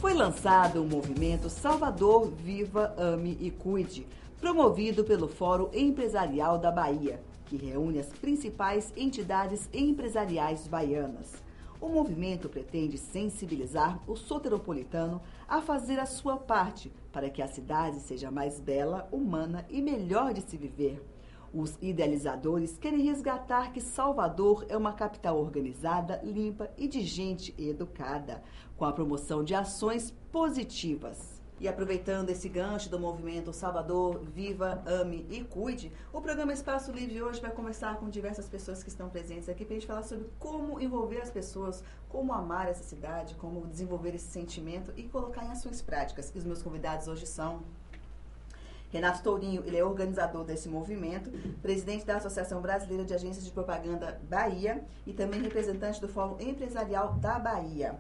Foi lançado o movimento Salvador Viva, Ame e Cuide, promovido pelo Fórum Empresarial da Bahia, que reúne as principais entidades empresariais baianas. O movimento pretende sensibilizar o soteropolitano a fazer a sua parte para que a cidade seja mais bela, humana e melhor de se viver. Os idealizadores querem resgatar que Salvador é uma capital organizada, limpa e de gente educada, com a promoção de ações positivas. E aproveitando esse gancho do movimento Salvador Viva, Ame e Cuide, o programa Espaço Livre hoje vai conversar com diversas pessoas que estão presentes aqui para a gente falar sobre como envolver as pessoas, como amar essa cidade, como desenvolver esse sentimento e colocar em ações práticas. E os meus convidados hoje são Renato Tourinho, ele é organizador desse movimento, presidente da Associação Brasileira de Agências de Propaganda Bahia e também representante do Fórum Empresarial da Bahia.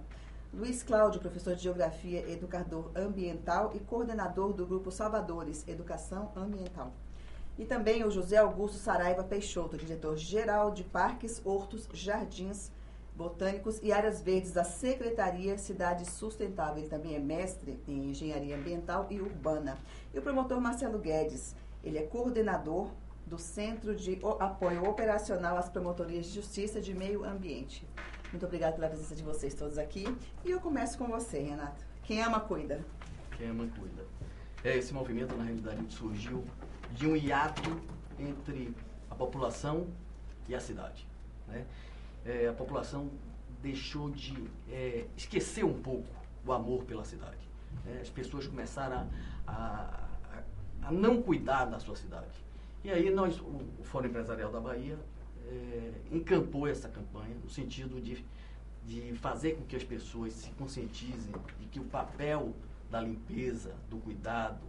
Luiz Cláudio, professor de Geografia, educador ambiental e coordenador do Grupo Salvadores, Educação Ambiental. E também o José Augusto Saraiva Peixoto, diretor-geral de Parques, Hortos, Jardins Botânicos e Áreas Verdes da Secretaria Cidade Sustentável. Ele também é mestre em Engenharia Ambiental e Urbana. E o promotor Marcelo Guedes, ele é coordenador do Centro de Apoio Operacional às Promotorias de Justiça de Meio Ambiente. Muito obrigada pela presença de vocês todos aqui. E eu começo com você, Renato. Quem ama, cuida. Quem ama, cuida. Esse movimento, na realidade, surgiu de um hiato entre a população e a cidade, né? A população deixou de esquecer um pouco o amor pela cidade, né? As pessoas começaram a não cuidar da sua cidade. E aí o Fórum Empresarial da Bahia encampou essa campanha no sentido de fazer com que as pessoas se conscientizem de que o papel da limpeza, do cuidado,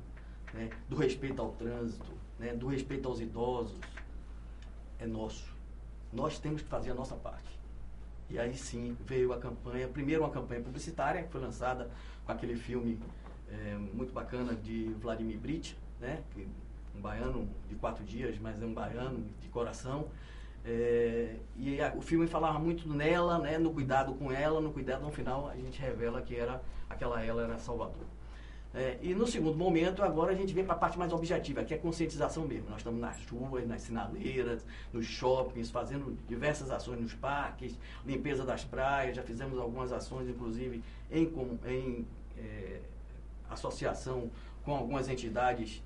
né, do respeito ao trânsito, né, do respeito aos idosos é nosso. Nós temos que fazer a nossa parte. E aí sim veio a campanha, primeiro uma campanha publicitária, que foi lançada com aquele filme muito bacana de Vladimir Brich, né? Um baiano de 4 dias, mas é um baiano de coração. O filme falava muito nela, né? No cuidado com ela, no cuidado, no final a gente revela que aquela ela era Salvador. E no segundo momento, agora a gente vem para a parte mais objetiva, que é a conscientização mesmo. Nós estamos nas ruas, nas sinaleiras, nos shoppings, fazendo diversas ações nos parques, limpeza das praias, já fizemos algumas ações, inclusive, em associação com algumas entidades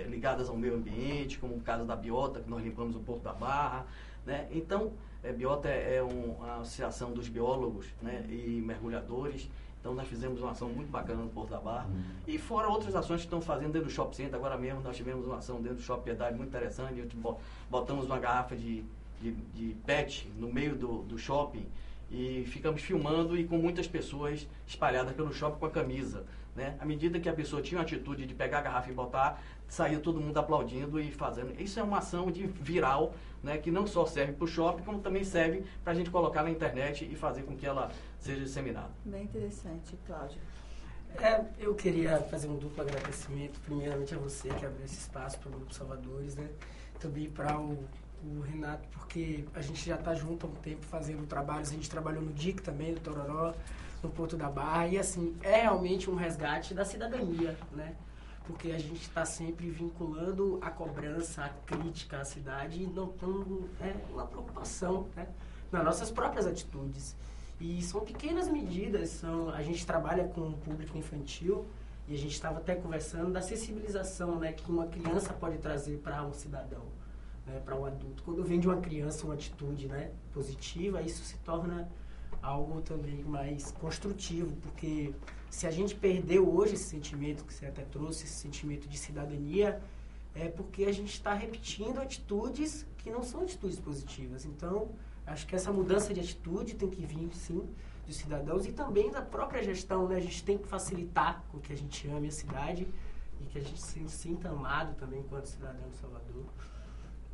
ligadas ao meio ambiente, como o caso da Biota, que nós limpamos o Porto da Barra, né? Então, Biota é uma associação dos biólogos, né, e mergulhadores. Então, nós fizemos uma ação muito bacana no Porto da Barra. E fora outras ações que estão fazendo dentro do Shopping Center. Agora mesmo nós tivemos uma ação dentro do Shopping Piedade muito interessante. Botamos uma garrafa de PET no meio do shopping e ficamos filmando e com muitas pessoas espalhadas pelo shopping com a camisa, né? À medida que a pessoa tinha a atitude de pegar a garrafa e botar, saía todo mundo aplaudindo e fazendo. Isso é uma ação de viral, né, que não só serve para o shopping, como também serve para a gente colocar na internet e fazer com que ela seja disseminada. Bem interessante, Cláudia. Eu queria fazer um duplo agradecimento, primeiramente a você que abriu esse espaço para o Grupo Salvadores, né? Também para o Renato, porque a gente já está junto há um tempo fazendo trabalhos, a gente trabalhou no DIC também, no Tororó, no Porto da Barra, e assim, é realmente um resgate da cidadania, né? Porque a gente está sempre vinculando a cobrança, a crítica à cidade e notando uma preocupação, né, nas nossas próprias atitudes. E são pequenas medidas, a gente trabalha com o público infantil e a gente estava até conversando da sensibilização, né, que uma criança pode trazer para um cidadão, né, para um adulto. Quando vem de uma criança uma atitude, né, positiva, isso se torna algo também mais construtivo, porque se a gente perdeu hoje esse sentimento que você até trouxe, esse sentimento de cidadania, é porque a gente está repetindo atitudes que não são atitudes positivas. Então, acho que essa mudança de atitude tem que vir, sim, dos cidadãos e também da própria gestão, né? A gente tem que facilitar com que a gente ame a cidade e que a gente se sinta amado também enquanto cidadão de Salvador.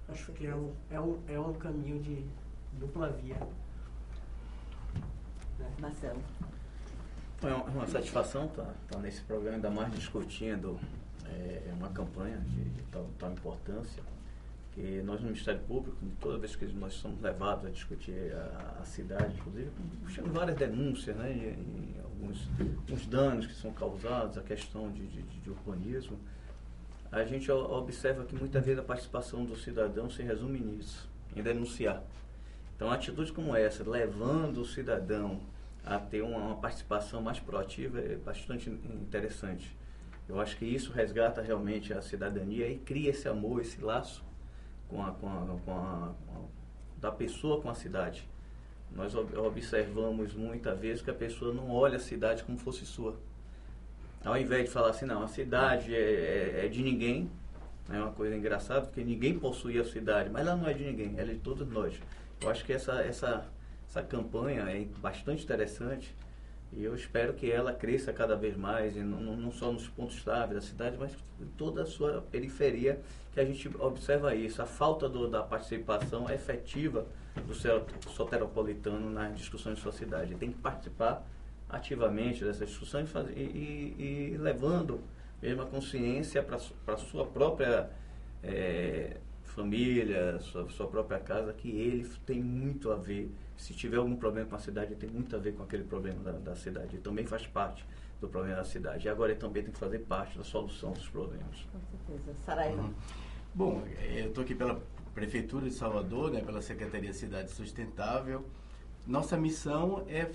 Acho que é um caminho de dupla via. Marcelo. É uma satisfação estar nesse programa, ainda mais discutindo uma campanha de tal importância, Porque nós no Ministério Público, toda vez que nós somos levados a discutir a cidade, inclusive, puxando várias denúncias, né, e alguns danos que são causados, a questão de urbanismo, a gente observa que muitas vezes a participação do cidadão se resume nisso, em denunciar. Então, atitudes como essa, levando o cidadão a ter uma participação mais proativa, é bastante interessante. Eu acho que isso resgata realmente a cidadania e cria esse amor, esse laço da pessoa com a cidade. Nós observamos muitas vezes que a pessoa não olha a cidade como fosse sua. Ao invés de falar assim, não, a cidade é de ninguém, é uma coisa engraçada, porque ninguém possui a cidade, mas ela não é de ninguém, ela é de todos nós. Eu acho que essa campanha é bastante interessante e eu espero que ela cresça cada vez mais, e não só nos pontos-chave da cidade, mas em toda a sua periferia, que a gente observa isso, a falta da participação efetiva do soteropolitano nas discussões de sua cidade. Tem que participar ativamente dessas discussões e levando mesmo a consciência para a sua própria família, sua própria casa, que ele tem muito a ver. Se tiver algum problema com a cidade, ele tem muito a ver com aquele problema da cidade. Ele também faz parte do problema da cidade. E agora ele também tem que fazer parte da solução dos problemas. Com certeza. Saraiva. Bom, eu estou aqui pela Prefeitura de Salvador, né, pela Secretaria Cidade Sustentável. Nossa missão é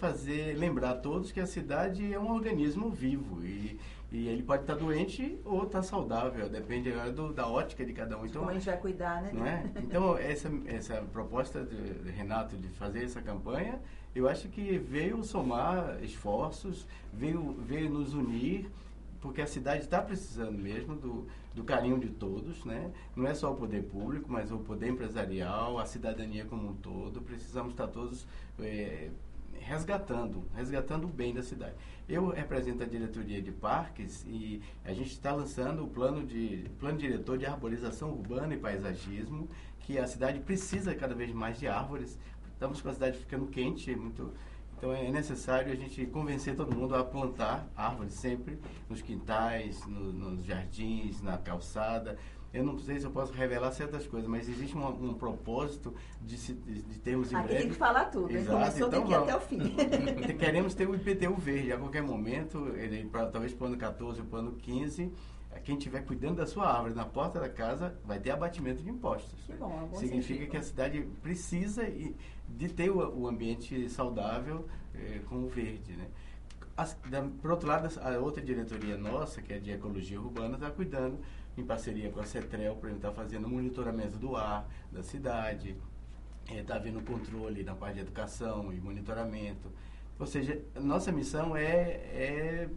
lembrar a todos que a cidade é um organismo vivo e ele pode estar doente ou estar saudável, depende agora da ótica de cada um. Então, como a gente vai cuidar, né? Não é? Então, essa proposta de Renato de fazer essa campanha, eu acho que veio somar esforços, veio nos unir, porque a cidade está precisando mesmo do carinho de todos, né? Não é só o poder público, mas o poder empresarial, a cidadania como um todo. Precisamos estar todos resgatando o bem da cidade. Eu represento a diretoria de parques e a gente está lançando o plano diretor de arborização urbana e paisagismo, que a cidade precisa cada vez mais de árvores. Estamos com a cidade ficando quente, então é necessário a gente convencer todo mundo a plantar árvores sempre nos quintais, nos jardins, na calçada. Eu não sei se eu posso revelar certas coisas, mas existe um propósito de termos em breve... Aqui tem que falar tudo, hein? Começou então, daqui até o fim. Queremos ter o IPTU verde a qualquer momento, talvez para o ano 14 ou para o ano 15. Quem estiver cuidando da sua árvore na porta da casa vai ter abatimento de impostos. Que bom, é um bom Significa sentido. que a cidade precisa de ter o ambiente saudável com o verde, né? Por outro lado, a outra diretoria nossa, que é de Ecologia Urbana, está cuidando, em parceria com a CETREL, para está fazendo monitoramento do ar da cidade, está havendo controle na parte de educação e monitoramento. Ou seja, nossa missão é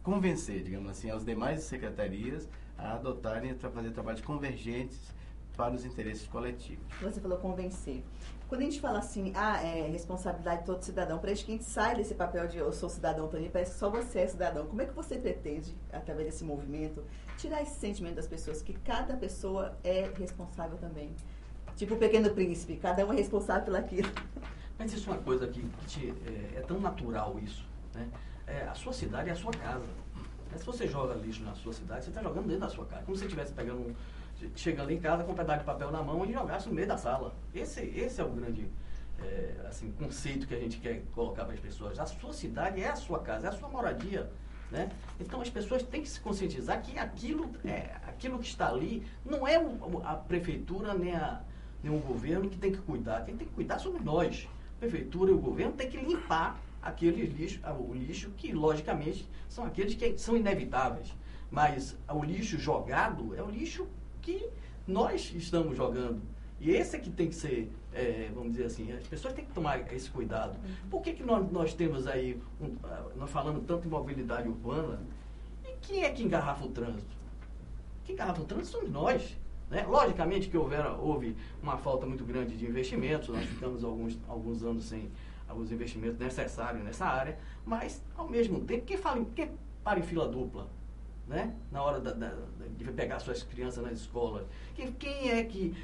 convencer, digamos assim, as demais secretarias a adotarem, a fazer trabalhos convergentes para os interesses coletivos. Você falou convencer. Quando a gente fala assim, responsabilidade de todo cidadão, para a gente sai desse papel de eu sou cidadão também, parece que só você é cidadão. Como é que você pretende, através desse movimento, tirar esse sentimento das pessoas, que cada pessoa é responsável também? Tipo o Pequeno Príncipe, cada um é responsável por aquilo. Mas isso é uma coisa que é tão natural isso, né? A sua cidade é a sua casa. Se você joga lixo na sua cidade, você está jogando dentro da sua casa. Como se você estivesse pegando chegando em casa com um pedaço de papel na mão e jogasse no meio da sala. Esse é o grande conceito que a gente quer colocar para as pessoas. A sua cidade é a sua casa, é a sua moradia, né? Então as pessoas têm que se conscientizar que aquilo que está ali não é a prefeitura nem o governo que tem que cuidar. Quem tem que cuidar somos nós. A prefeitura e o governo tem que limpar o lixo que, logicamente, são aqueles que são inevitáveis. Mas o lixo jogado é o lixo que nós estamos jogando. E esse é que tem que ser, vamos dizer assim, as pessoas têm que tomar esse cuidado. Por que nós temos aí, nós falamos tanto em mobilidade urbana, e quem é que engarrafa o trânsito? Quem engarrafa o trânsito somos nós. Né? Logicamente que houve uma falta muito grande de investimentos, nós ficamos alguns anos sem os investimentos necessários nessa área, mas, ao mesmo tempo, quem para em fila dupla? Né? Na hora de pegar suas crianças nas escolas, quem é que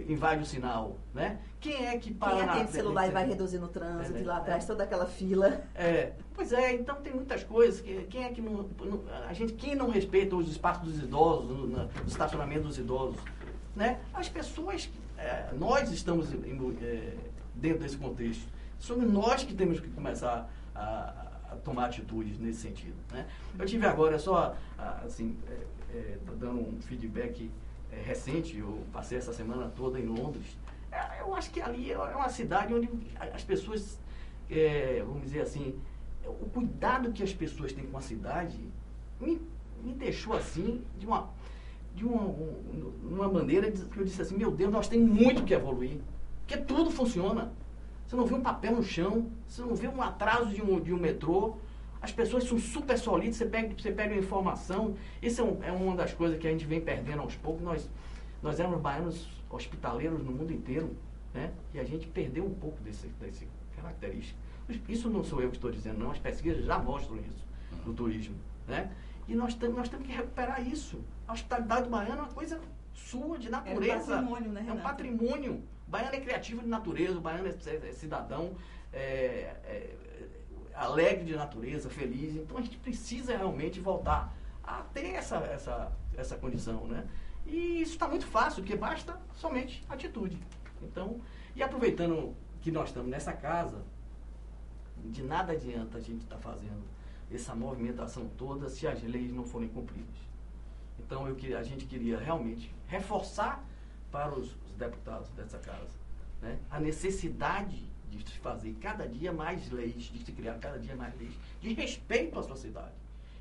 invade o sinal, né? Quem é que para quem atende o celular e vai reduzindo o trânsito, e lá atrás toda aquela fila. Pois então tem muitas coisas. Quem é que quem não respeita os espaços dos idosos, o estacionamento dos idosos? né? As pessoas, nós estamos dentro desse contexto. Somos nós que temos que começar a tomar atitudes nesse sentido, né? Eu tive agora só, assim, dando um feedback recente, eu passei essa semana toda em Londres. Eu acho que ali é uma cidade onde as pessoas, vamos dizer assim, o cuidado que as pessoas têm com a cidade me deixou assim, de uma maneira que eu disse assim, meu Deus, nós temos muito que evoluir, porque tudo funciona. Você não vê um papel no chão, você não vê um atraso de um metrô, as pessoas são super sólidas, você pega a informação. Isso é uma das coisas que a gente vem perdendo aos poucos. Nós éramos baianos hospitaleiros no mundo inteiro, né? E a gente perdeu um pouco desse característica. Isso não sou eu que estou dizendo, não. As pesquisas já mostram isso no turismo, né? E nós temos que recuperar isso. A hospitalidade do baiano é uma coisa sua, de natureza. É um patrimônio, né, Renato? É um patrimônio. O baiano é criativo de natureza, o baiano é cidadão, alegre de natureza, feliz. Então a gente precisa realmente voltar a ter essa condição, né? E isso está muito fácil, porque basta somente atitude. Então, e aproveitando que nós estamos nessa casa, de nada adianta a gente estar fazendo essa movimentação toda se as leis não forem cumpridas. Então a gente queria realmente reforçar para os deputados dessa casa, né, a necessidade de se fazer cada dia mais leis, de se criar cada dia mais leis de respeito à sociedade.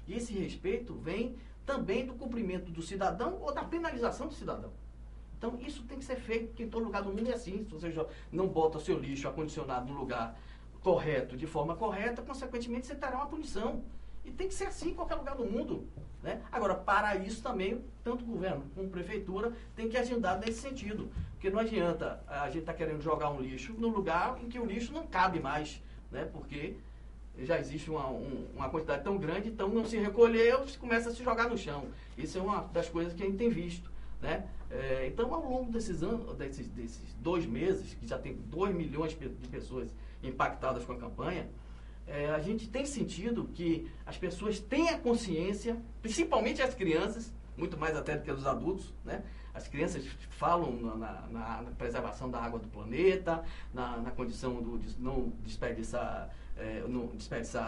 E esse respeito vem também do cumprimento do cidadão ou da penalização do cidadão. Então isso tem que ser feito, porque em todo lugar do mundo é assim. Se você não bota o seu lixo acondicionado no lugar correto, de forma correta, consequentemente você terá uma punição. E tem que ser assim em qualquer lugar do mundo, né? Agora, para isso também, tanto o governo como a prefeitura tem que ajudar nesse sentido. Porque não adianta a gente estar querendo jogar um lixo no lugar em que o lixo não cabe mais, né? Porque já existe uma quantidade tão grande, então não se recolheu, começa a se jogar no chão. Isso é uma das coisas que a gente tem visto, né? Então, ao longo desses anos, desses 2 meses, que já tem 2 milhões de pessoas impactadas com a campanha, a gente tem sentido que as pessoas têm a consciência, principalmente as crianças, muito mais até do que os adultos, né? As crianças falam na preservação da água do planeta, na condição de não desperdiçar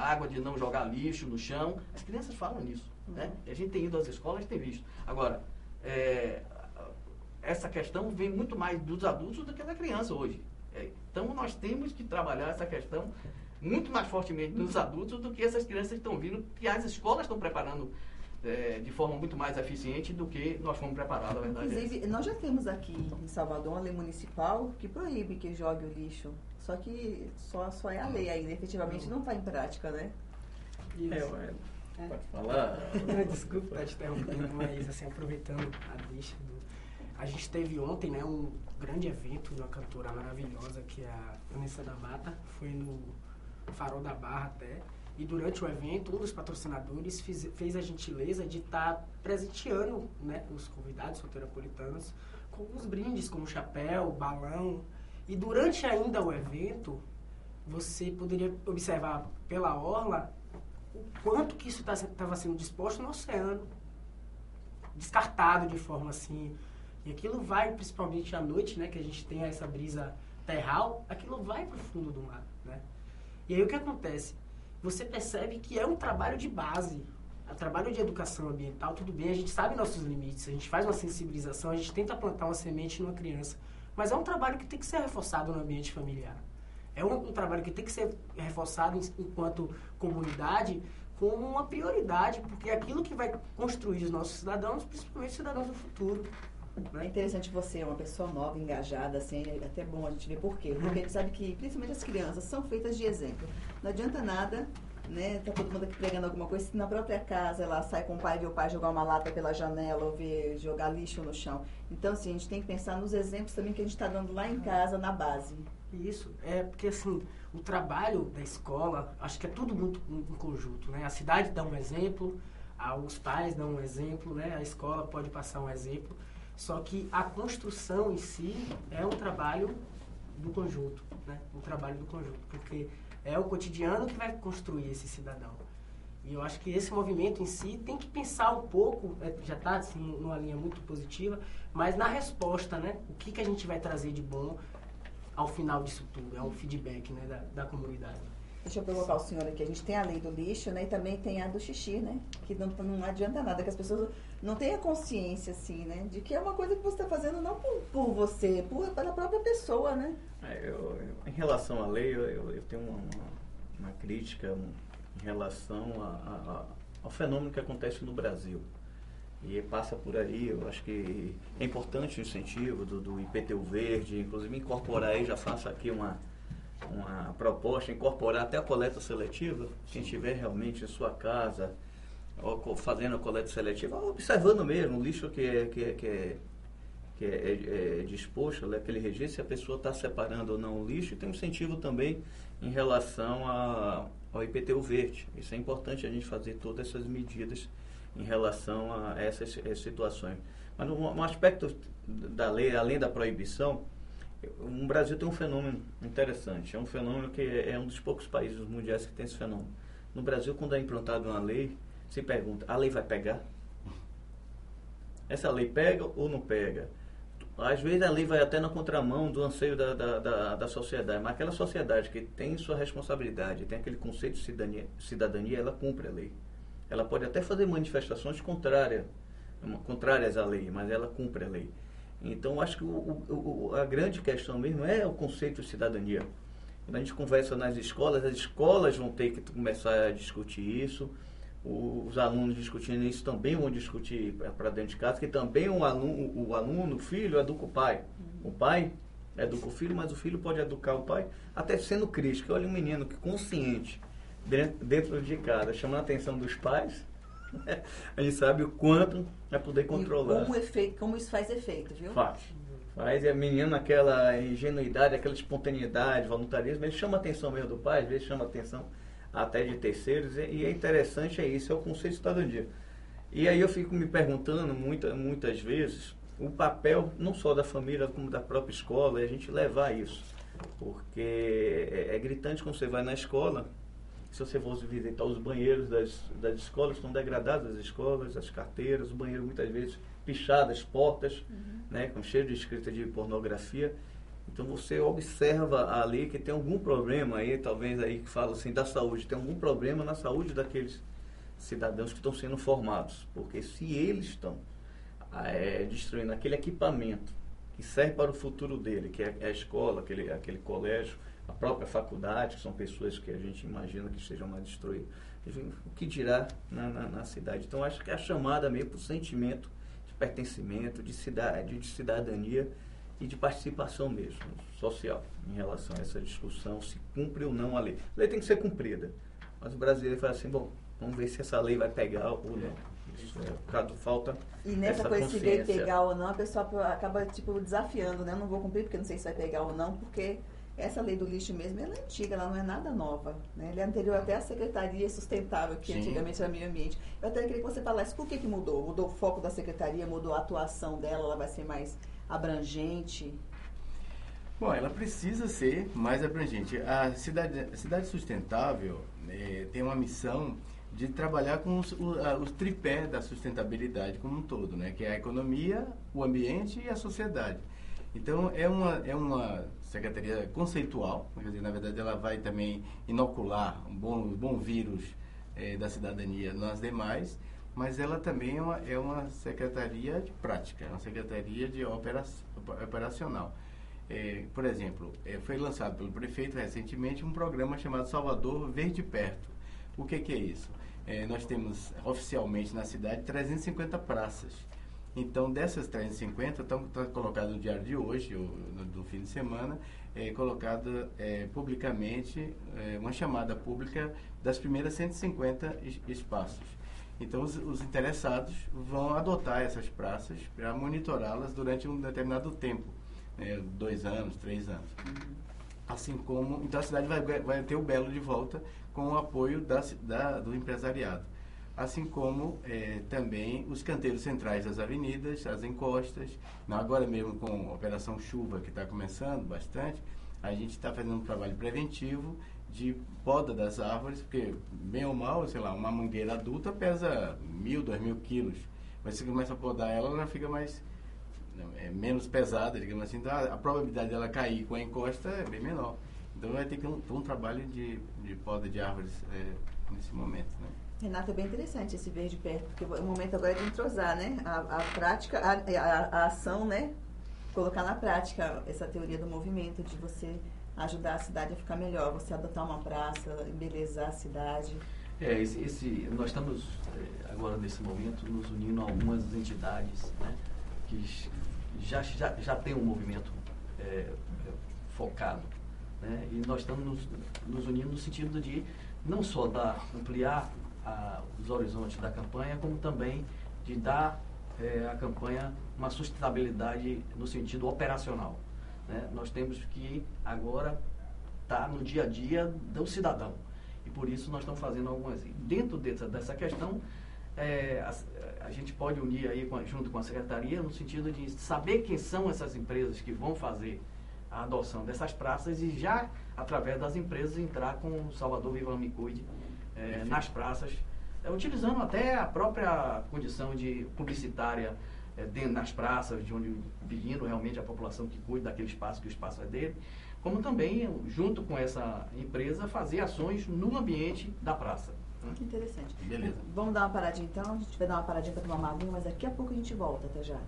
água, de não jogar lixo no chão. As crianças falam nisso, né? E a gente tem ido às escolas e tem visto. Agora, essa questão vem muito mais dos adultos do que da criança hoje. Então, nós temos que trabalhar essa questão muito mais fortemente nos adultos do que essas crianças estão vindo, que as escolas estão preparando de forma muito mais eficiente do que nós fomos preparados, a verdade. Inclusive, nós já temos aqui em Salvador uma lei municipal que proíbe que jogue o lixo. Só que só é a lei ainda, efetivamente não está em prática, né? Pode falar. Desculpa te interrompendo, mas assim, aproveitando a deixa a gente teve ontem, né, um grande evento de uma cantora maravilhosa, que é a Vanessa da Mata, foi no Farol da Barra até, e durante o evento, um dos patrocinadores fez a gentileza de estar presenteando, né, os convidados soteropolitanos com alguns brindes, como chapéu, balão, e durante ainda o evento, você poderia observar pela orla o quanto que isso estava sendo disposto no oceano, descartado de forma assim. E aquilo vai, principalmente à noite, né, que a gente tem essa brisa terral, aquilo vai para o fundo do mar, né? E aí o que acontece? Você percebe que é um trabalho de base, é um trabalho de educação ambiental, tudo bem, a gente sabe nossos limites, a gente faz uma sensibilização, a gente tenta plantar uma semente numa criança, mas é um trabalho que tem que ser reforçado no ambiente familiar. É um trabalho que tem que ser reforçado enquanto comunidade como uma prioridade, porque é aquilo que vai construir os nossos cidadãos, principalmente os cidadãos do futuro. É interessante você, uma pessoa nova, engajada, assim, é até bom a gente ver por quê. Porque a gente sabe que, principalmente as crianças, são feitas de exemplo. Não adianta nada, né, tá todo mundo aqui pregando alguma coisa, se na própria casa ela sai com o pai, vê o pai jogar uma lata pela janela ou ver jogar lixo no chão. Então, assim, a gente tem que pensar nos exemplos também que a gente está dando lá em casa, na base. Isso, porque assim, o trabalho da escola, acho que é tudo muito em conjunto, né? A cidade dá um exemplo, os pais dão um exemplo, né? A escola pode passar um exemplo. Só que a construção em si é um trabalho do conjunto, né? Um trabalho do conjunto, porque é o cotidiano que vai construir esse cidadão. E eu acho que esse movimento em si tem que pensar um pouco, já está assim, numa linha muito positiva, mas na resposta, né? O que a gente vai trazer de bom ao final disso tudo? É um feedback, né, da comunidade. Deixa eu provocar o senhor aqui. A gente tem a lei do lixo, né? E também tem a do xixi, né? Que não adianta nada, que as pessoas não têm a consciência, assim, né? De que é uma coisa que você está fazendo não por você, pela própria pessoa, né? Em relação à lei, eu tenho uma crítica em relação ao fenômeno que acontece no Brasil. E passa por aí, eu acho que é importante o incentivo do IPTU verde, inclusive incorporar aí, já faço aqui uma proposta, incorporar até a coleta seletiva, quem estiver realmente em sua casa, fazendo a coleta seletiva, observando mesmo o lixo que é disposto, aquele registro, se a pessoa está separando ou não o lixo, e tem um incentivo também em relação ao IPTU verde. Isso é importante a gente fazer todas essas medidas em relação a essas situações. Mas um aspecto da lei, além da proibição, o Brasil tem um fenômeno interessante. É um fenômeno que é um dos poucos países mundiais que tem esse fenômeno. No Brasil, quando é implantada uma lei, se pergunta, a lei vai pegar? Essa lei pega ou não pega? Às vezes a lei vai até na contramão do anseio da sociedade, mas aquela sociedade que tem sua responsabilidade, tem aquele conceito de cidadania, ela cumpre a lei. Ela pode até fazer manifestações contrárias à lei, mas ela cumpre a lei. Então, acho que a grande questão mesmo é o conceito de cidadania. Quando a gente conversa nas escolas, as escolas vão ter que começar a discutir isso, os alunos discutindo isso também vão discutir para dentro de casa, que também o aluno, o filho, educa o pai. O pai educa o filho, mas o filho pode educar o pai, até sendo crítico. Olha um menino que consciente, dentro de casa, chamando a atenção dos pais, a gente sabe o quanto é poder controlar. E como isso faz efeito, viu? Faz. E a menina, aquela ingenuidade, aquela espontaneidade, voluntarismo, ele chama a atenção mesmo do pai, às vezes chama a atenção até de terceiros, e é interessante, é isso, é o conceito de cidadania. E aí eu fico me perguntando muitas vezes o papel não só da família como da própria escola, é a gente levar isso. Porque é gritante quando você vai na escola, se você for visitar os banheiros das escolas, estão degradadas as escolas, as carteiras, os banheiros muitas vezes pichadas, portas, né, com cheio de escrita de pornografia. Então você observa ali que tem algum problema aí, talvez aí que fala assim da saúde, tem algum problema na saúde daqueles cidadãos que estão sendo formados. Porque se eles estão destruindo aquele equipamento que serve para o futuro dele, que é a escola, aquele colégio, a própria faculdade, que são pessoas que a gente imagina que estejam lá destruídas, o que dirá na cidade? Então acho que é a chamada meio para o sentimento de pertencimento, de cidadania e de participação mesmo, social, em relação a essa discussão, se cumpre ou não a lei. A lei tem que ser cumprida, mas o brasileiro fala assim, bom, vamos ver se essa lei vai pegar ou não. Isso caso falta. E nessa essa coisa de lei consciência. pegar ou não, a pessoa acaba desafiando, né? Eu não vou cumprir porque não sei se vai pegar ou não, porque essa lei do lixo mesmo, ela é antiga, ela não é nada nova, né? Ela é anterior até à Secretaria Sustentável, que antigamente era Meio Ambiente. Eu até queria que você falasse por que mudou. Mudou o foco da Secretaria, mudou a atuação dela, ela vai ser mais abrangente? Bom, ela precisa ser mais abrangente. A cidade sustentável tem uma missão de trabalhar com os tripés da sustentabilidade como um todo, né? Que é a economia, o ambiente e a sociedade. Então, é uma secretaria conceitual, quer dizer, na verdade, ela vai também inocular um bom vírus da cidadania nas demais, mas ela também é uma secretaria de prática, é uma secretaria de operacional. Por exemplo, foi lançado pelo prefeito recentemente um programa chamado Salvador Verde Perto. O que é isso? Nós temos oficialmente na cidade 350 praças. Então, dessas 350, está colocado no diário de hoje, do fim de semana, colocada publicamente uma chamada pública das primeiras 150 espaços. Então, os interessados vão adotar essas praças para monitorá-las durante um determinado tempo, 2 anos, 3 anos. Assim como, então a cidade vai ter o Belo de volta com o apoio do empresariado. Assim como também os canteiros centrais das avenidas, as encostas. Agora mesmo com a Operação Chuva, que está começando bastante, a gente está fazendo um trabalho preventivo de poda das árvores, porque bem ou mal, sei lá, uma mangueira adulta pesa 1.000, 2.000 quilos, mas você começa a podar ela, ela fica menos pesada, digamos assim, então a probabilidade dela cair com a encosta é bem menor. Então vai ter que ter um trabalho de poda de árvores nesse momento, né? Renato, é bem interessante esse ver de perto, porque o momento agora é de entrosar, né? A prática, a ação, né? Colocar na prática essa teoria do movimento, de você ajudar a cidade a ficar melhor, você adotar uma praça, embelezar a cidade. Nós estamos agora nesse momento nos unindo a algumas entidades, né, que já tem um movimento focado, né, e nós estamos nos unindo no sentido de não só ampliar os horizontes da campanha, como também de dar à campanha uma sustentabilidade no sentido operacional, né? Nós temos que agora estar no dia a dia do cidadão, e por isso nós estamos fazendo algumas. Dentro dessa questão, a gente pode unir aí junto com a secretaria no sentido de saber quem são essas empresas que vão fazer a adoção dessas praças e já, através das empresas, entrar com o Salvador Viva Ame e Cuide nas praças, utilizando até a própria condição de publicitária dentro das praças, de onde pedindo realmente a população que cuide daquele espaço, que o espaço é dele, como também, junto com essa empresa, fazer ações no ambiente da praça. Que interessante. Beleza. Vamos dar uma paradinha então? A gente vai dar uma paradinha para tomar uma aguinha, mas daqui a pouco a gente volta, até já.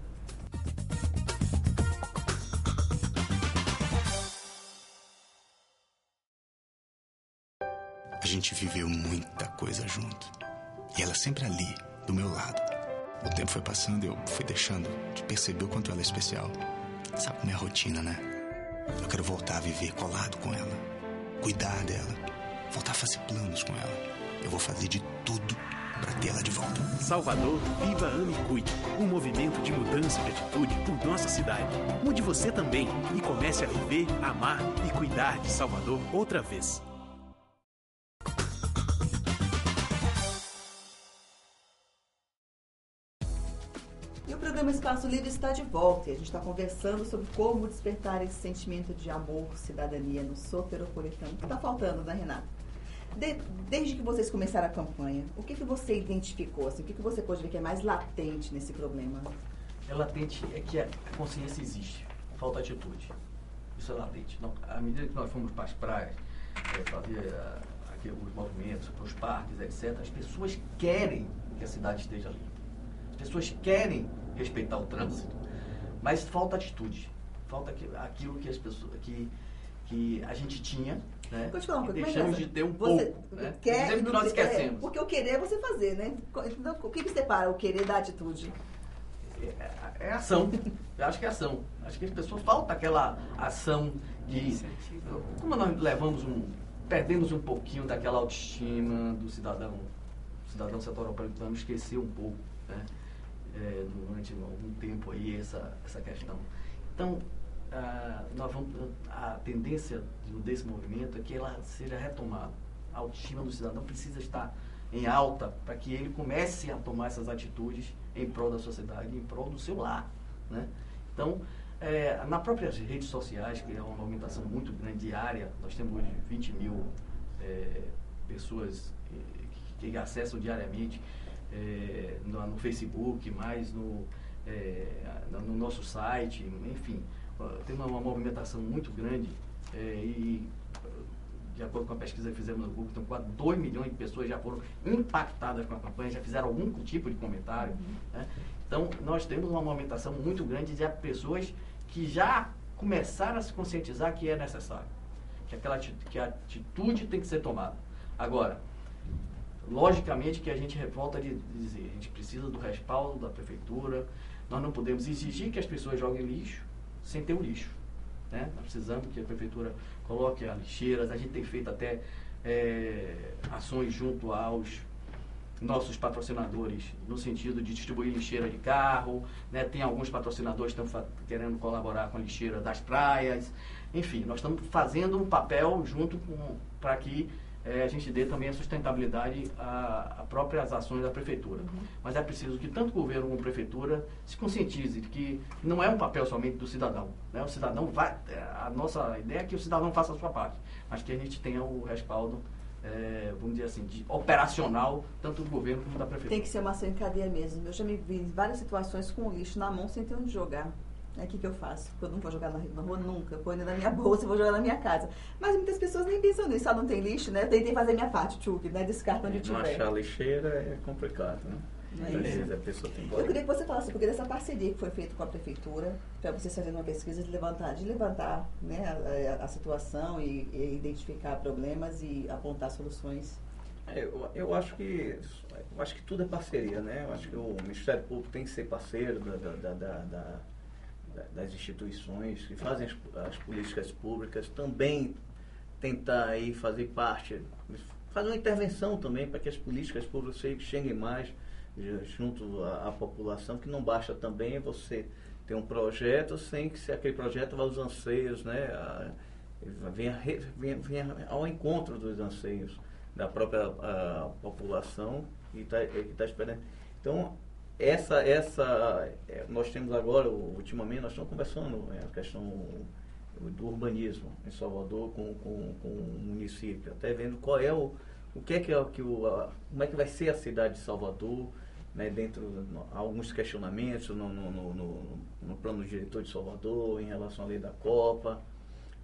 A gente viveu muita coisa junto. E ela sempre ali, do meu lado. O tempo foi passando e eu fui deixando de perceber o quanto ela é especial. Sabe como é a rotina, né? Eu quero voltar a viver colado com ela. Cuidar dela. Voltar a fazer planos com ela. Eu vou fazer de tudo para tê-la de volta. Salvador Viva Ame e Cuide. Um movimento de mudança de atitude por nossa cidade. Mude você também e comece a viver, amar e cuidar de Salvador outra vez. E o programa Espaço Livre está de volta e a gente está conversando sobre como despertar esse sentimento de amor, cidadania no soteropolitano. O que está faltando, né, Renato? Desde que vocês começaram a campanha, o que você identificou? Assim, o que você pode ver que é mais latente nesse problema? É latente é que a consciência existe, falta atitude. Isso é latente. Não, à medida que nós fomos para as praias, fazer os movimentos, para os parques, etc., as pessoas querem que a cidade esteja limpa. As pessoas querem respeitar o trânsito, mas falta atitude. Falta aquilo que as pessoas que a gente tinha, né? Vou te falar uma coisa, deixamos de ter um pouco, né? Quer, que nós esquecemos. Porque o querer é você fazer, né? Então, o que separa o querer da atitude? É ação. Eu acho que é ação. Acho que as pessoas falta aquela ação de... Como nós perdemos um pouquinho daquela autoestima do cidadão. O cidadão soteropolitano esqueceu um pouco, né? Durante algum tempo aí essa questão. Então, a tendência desse movimento é que ela seja retomada. A autoestima do cidadão precisa estar em alta para que ele comece a tomar essas atitudes em prol da sociedade, em prol do seu lar, né? Então, nas próprias redes sociais, que é uma movimentação muito grande diária, nós temos hoje 20 mil pessoas que acessam diariamente no Facebook, mais no nosso site, enfim. Tem uma movimentação muito grande e, de acordo com a pesquisa que fizemos no Google, então quase 2 milhões de pessoas já foram impactadas com a campanha, já fizeram algum tipo de comentário, né? Então, nós temos uma movimentação muito grande de pessoas que já começaram a se conscientizar que é necessário, que a atitude tem que ser tomada. Agora, logicamente que a gente volta de dizer, a gente precisa do respaldo da prefeitura, nós não podemos exigir que as pessoas joguem lixo sem ter o lixo, né? Nós precisamos que a prefeitura coloque as lixeiras, a gente tem feito até ações junto aos nossos patrocinadores, no sentido de distribuir lixeira de carro, né? Tem alguns patrocinadores que estão querendo colaborar com a lixeira das praias, enfim, nós estamos fazendo um papel junto para que a gente dê também a sustentabilidade a próprias ações da prefeitura. Mas é preciso que tanto o governo como a prefeitura se conscientize de que não é um papel somente do cidadão, né? O cidadão vai, a nossa ideia é que o cidadão faça a sua parte, mas que a gente tenha o respaldo, vamos dizer assim, operacional, tanto do governo como da prefeitura. Tem que ser uma ação em cadeia mesmo. Eu já me vi em várias situações com o lixo na mão sem ter onde jogar. O que eu faço? Eu não vou jogar na rua nunca, eu ponho na minha bolsa e vou jogar na minha casa. Mas muitas pessoas nem pensam nisso, não tem lixo, né? Eu tentei fazer a minha parte, Tchuk, né? Descarta onde tiver. Não achar lixeira é complicado, né? A pessoa tem que... Eu queria que você falasse um pouquinho dessa parceria que foi feita com a prefeitura, para vocês fazerem uma pesquisa de levantar né, a situação e identificar problemas e apontar soluções. Eu acho que tudo é parceria, né? Eu acho que o Ministério Público tem que ser parceiro das instituições que fazem as políticas públicas, também tentar aí fazer parte, fazer uma intervenção também para que as políticas públicas cheguem mais junto à população, que não basta também você ter um projeto sem que aquele projeto vá aos anseios, né? Venha ao encontro dos anseios da própria população que está esperando. Então, nós temos agora, ultimamente, nós estamos conversando a questão do urbanismo em Salvador com o município, até vendo qual é como é que vai ser a cidade de Salvador, né, dentro de alguns questionamentos no plano diretor de Salvador em relação à lei da Copa.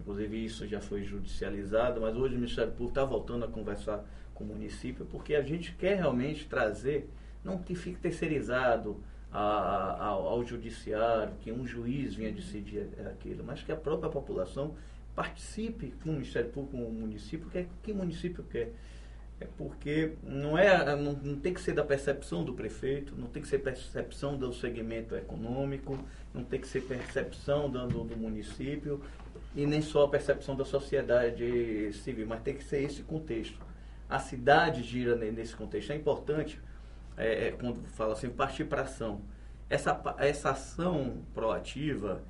Inclusive isso já foi judicializado, mas hoje o Ministério Público está voltando a conversar com o município, porque a gente quer realmente trazer, não que fique terceirizado ao judiciário, que um juiz venha decidir aquilo, mas que a própria população participe com o Ministério Público, com o município, que o município quer. Porque não tem que ser da percepção do prefeito, não tem que ser percepção do segmento econômico, não tem que ser percepção do município e nem só a percepção da sociedade civil, mas tem que ser esse contexto. A cidade gira nesse contexto. É importante, quando fala assim, partir para ação. Essa ação proativa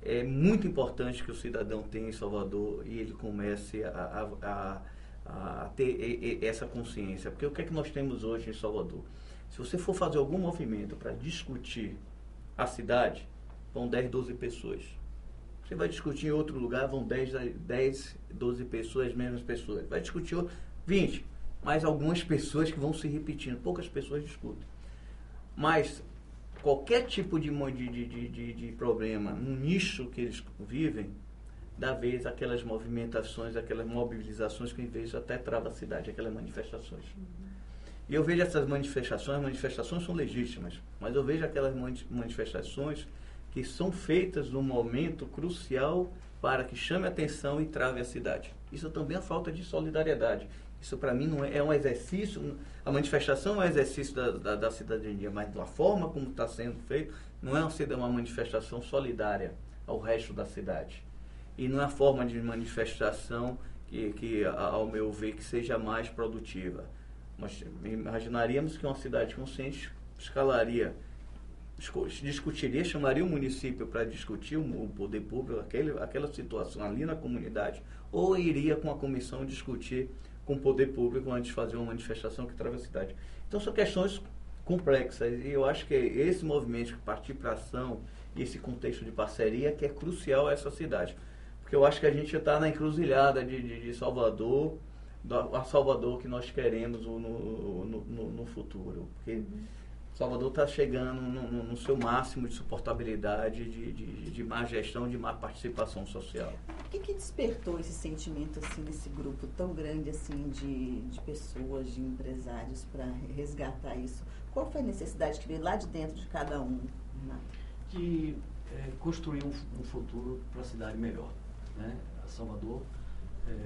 é muito importante que o cidadão tenha em Salvador e ele comece a ter essa consciência. Porque o que é que nós temos hoje em Salvador? Se você for fazer algum movimento para discutir a cidade, vão 10, 12 pessoas. Você vai discutir em outro lugar, vão 10, 12 pessoas, as mesmas pessoas. Vai discutir 20, mas algumas pessoas que vão se repetindo. Poucas pessoas discutem. Mas qualquer tipo de problema no nicho que eles vivem, da vez aquelas movimentações, aquelas mobilizações que, em vez, até trava a cidade, aquelas manifestações. E eu vejo essas manifestações são legítimas, mas eu vejo aquelas manifestações que são feitas num momento crucial para que chame a atenção e trave a cidade. Isso também é falta de solidariedade. Isso, para mim, não é um exercício, a manifestação é um exercício da cidadania, mas da forma como está sendo feito, não é uma manifestação solidária ao resto da cidade. E não é a forma de manifestação que, ao meu ver, que seja mais produtiva. Nós imaginaríamos que uma cidade consciente discutiria, chamaria o município para discutir o poder público, aquela situação ali na comunidade, ou iria com a comissão discutir com o poder público antes de fazer uma manifestação que trava a cidade. Então são questões complexas e eu acho que esse movimento de partir para ação e esse contexto de parceria que é crucial a essa cidade. Porque eu acho que a gente está na encruzilhada de Salvador, a Salvador que nós queremos no futuro. Porque Salvador está chegando no seu máximo de suportabilidade, de má gestão, de má participação social. O que despertou esse sentimento assim desse grupo tão grande assim de pessoas, de empresários para resgatar isso? Qual foi a necessidade que veio lá de dentro de cada um, Renato? De construir um futuro para a cidade melhor, né? A Salvador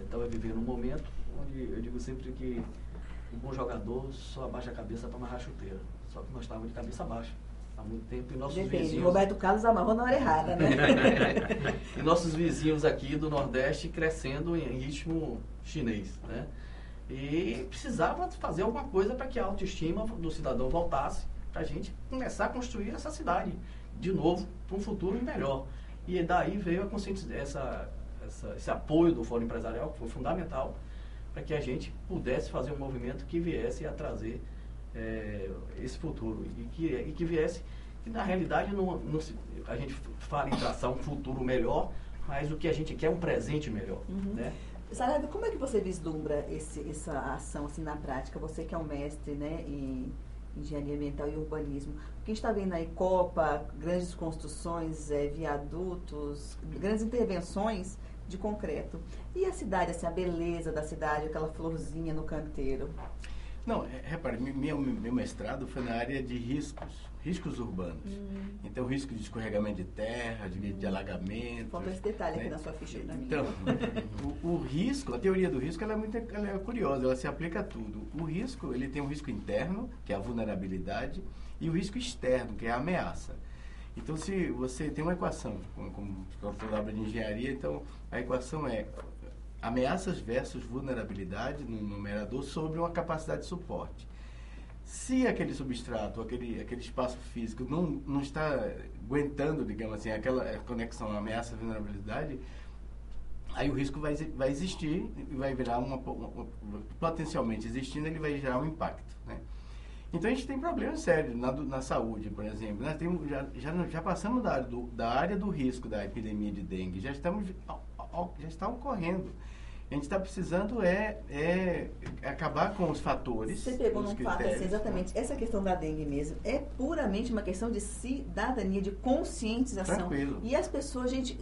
estava vivendo um momento onde eu digo sempre que um bom jogador só abaixa a cabeça para amarrar a chuteira. Só que nós estávamos de cabeça baixa há muito tempo e nossos vizinhos... Roberto Carlos amarrou na hora errada, né? E nossos vizinhos aqui do Nordeste crescendo em ritmo chinês, né? E precisava fazer alguma coisa para que a autoestima do cidadão voltasse, para a gente começar a construir essa cidade de novo para um futuro melhor. E daí veio a consciência, esse apoio do Fórum Empresarial, que foi fundamental, para que a gente pudesse fazer um movimento que viesse a trazer esse futuro e que viesse, que na realidade a gente fala em traçar um futuro melhor, mas o que a gente quer é um presente melhor, né? Saraiva, como é que você vislumbra essa ação assim, na prática? Você que é um mestre, né, em engenharia ambiental e urbanismo. Porque a gente está vendo aí Copa, grandes construções, viadutos, grandes intervenções de concreto. E a cidade, assim, a beleza da cidade, aquela florzinha no canteiro? Não, repare, meu mestrado foi na área de riscos urbanos. Então, risco de escorregamento de terra, de alagamento. Faltou esse detalhe aqui na sua ficha para mim. Então, o risco, a teoria do risco, ela é curiosa, ela se aplica a tudo. O risco, ele tem um risco interno, que é a vulnerabilidade, e o risco externo, que é a ameaça. Então, se você tem uma equação, como palavra de engenharia, então a equação é ameaças versus vulnerabilidade no numerador sobre uma capacidade de suporte. Se aquele substrato, aquele espaço físico não está aguentando, digamos assim, aquela conexão ameaça e vulnerabilidade, aí o risco vai existir e vai virar potencialmente existindo, ele vai gerar um impacto, né? Então a gente tem problemas sérios na saúde, por exemplo. Nós já passamos da área do risco da epidemia de dengue, já está ocorrendo. A gente está precisando acabar com os fatores. Você pegou num fato assim, exatamente. Essa questão da dengue mesmo é puramente uma questão de cidadania, de conscientização. Tranquilo. E as pessoas, gente,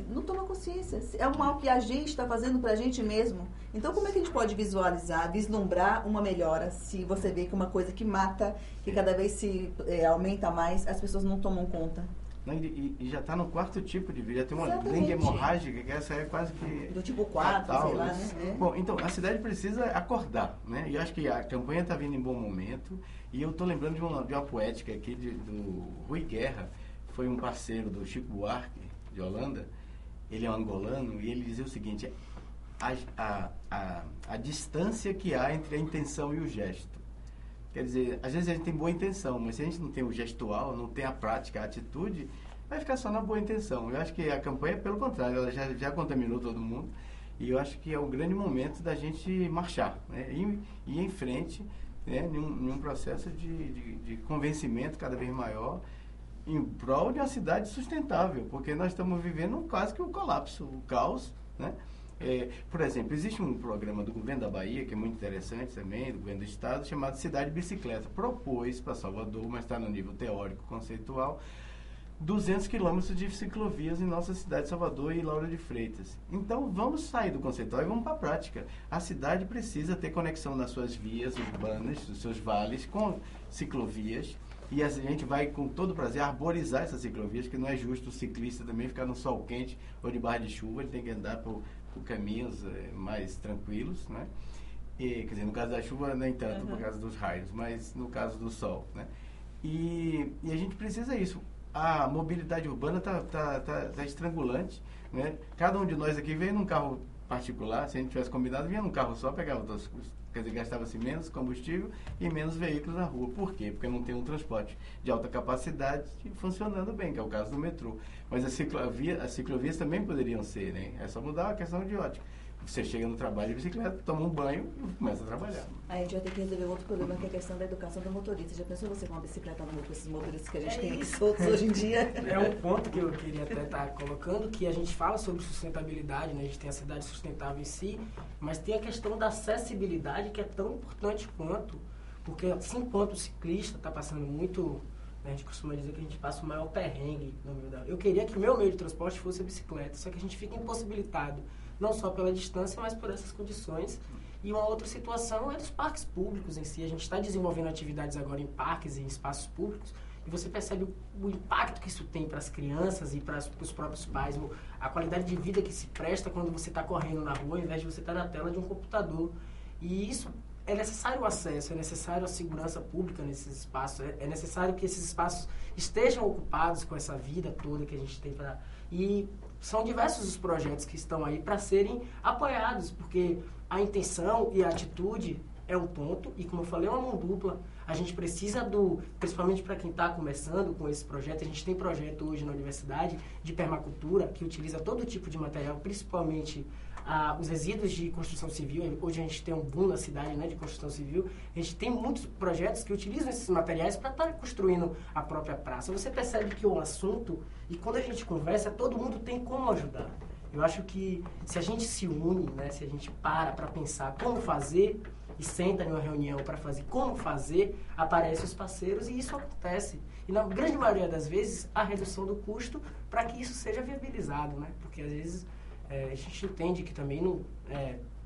não tomam consciência. É um mal que a gente está fazendo para a gente mesmo. Então, como é que a gente pode visualizar, vislumbrar uma melhora se você vê que uma coisa que mata, que cada vez se aumenta mais, as pessoas não tomam conta? Não, e já está no quarto tipo de vírus, já tem uma dengue hemorrágica, que essa é quase que... Do tipo 4, fatal, sei lá, né? Bom, então, a cidade precisa acordar, né? E eu acho que a campanha está vindo em bom momento, e eu estou lembrando de uma poética aqui do Rui Guerra, foi um parceiro do Chico Buarque, de Holanda, ele é um angolano, e ele dizia o seguinte, a distância que há entre a intenção e o gesto. Quer dizer, às vezes a gente tem boa intenção, mas se a gente não tem o gestual, não tem a prática, a atitude, vai ficar só na boa intenção. Eu acho que a campanha, pelo contrário, ela já contaminou todo mundo. E eu acho que é o grande momento da gente marchar, né? Ir em frente, né? Num processo de convencimento cada vez maior em prol de uma cidade sustentável. Porque nós estamos vivendo quase que um colapso, um caos, né? Por exemplo, existe um programa do governo da Bahia, que é muito interessante também, do governo do estado, chamado Cidade Bicicleta. Propôs para Salvador, mas está no nível teórico, conceitual, 200 quilômetros de ciclovias em nossa cidade de Salvador e Lauro de Freitas. Então, vamos sair do conceitual e vamos para a prática. A cidade precisa ter conexão nas suas vias urbanas, nos seus vales, com ciclovias. E a gente vai, com todo prazer, arborizar essas ciclovias, que não é justo o ciclista também ficar no sol quente ou debaixo de chuva, ele tem que andar por caminhos mais tranquilos, né? Quer dizer, no caso da chuva, nem tanto, por causa dos raios, mas no caso do sol, né? E a gente precisa isso. A mobilidade urbana tá estrangulante, né? Cada um de nós aqui veio num carro particular, se a gente tivesse combinado, vinha num carro só, pegava todos, quer dizer, gastava-se menos combustível e menos veículos na rua. Por quê? Porque não tem um transporte de alta capacidade funcionando bem, que é o caso do metrô. Mas as ciclovias também poderiam ser, né? É só mudar a questão de ótica. Você chega no trabalho de bicicleta, toma um banho e começa a trabalhar. Aí a gente vai ter que resolver outro problema, que é a questão da educação do motorista. Já pensou você com uma bicicleta no com esses motoristas que a gente tem aqui soltos hoje em dia? É um ponto que eu queria até estar colocando, que a gente fala sobre sustentabilidade, né? A gente tem a cidade sustentável em si, mas tem a questão da acessibilidade, que é tão importante quanto, porque assim quanto o ciclista está passando muito, né? A gente costuma dizer que a gente passa o maior perrengue no meio da... Eu queria que meu meio de transporte fosse a bicicleta, só que a gente fica impossibilitado, não só pela distância, mas por essas condições. E uma outra situação é dos parques públicos em si. A gente está desenvolvendo atividades agora em parques e em espaços públicos, e você percebe o impacto que isso tem para as crianças e para os próprios pais, a qualidade de vida que se presta quando você está correndo na rua, ao invés de você estar na tela de um computador. E isso é necessário o acesso, é necessário a segurança pública nesses espaços, é necessário que esses espaços estejam ocupados com essa vida toda que a gente tem para... E são diversos os projetos que estão aí para serem apoiados, porque a intenção e a atitude é um ponto, e como eu falei, é uma mão dupla. A gente precisa principalmente para quem está começando com esse projeto, a gente tem projeto hoje na universidade de permacultura, que utiliza todo tipo de material, principalmente os resíduos de construção civil. Hoje a gente tem um boom na cidade, né, de construção civil. A gente tem muitos projetos que utilizam esses materiais para estar construindo a própria praça. Você percebe que o assunto, e quando a gente conversa, todo mundo tem como ajudar. Eu acho que se a gente se une, né, se a gente para pensar como fazer e senta em uma reunião para fazer como fazer, aparecem os parceiros e isso acontece. E na grande maioria das vezes, a redução do custo para que isso seja viabilizado, né? Porque às vezes a gente entende que também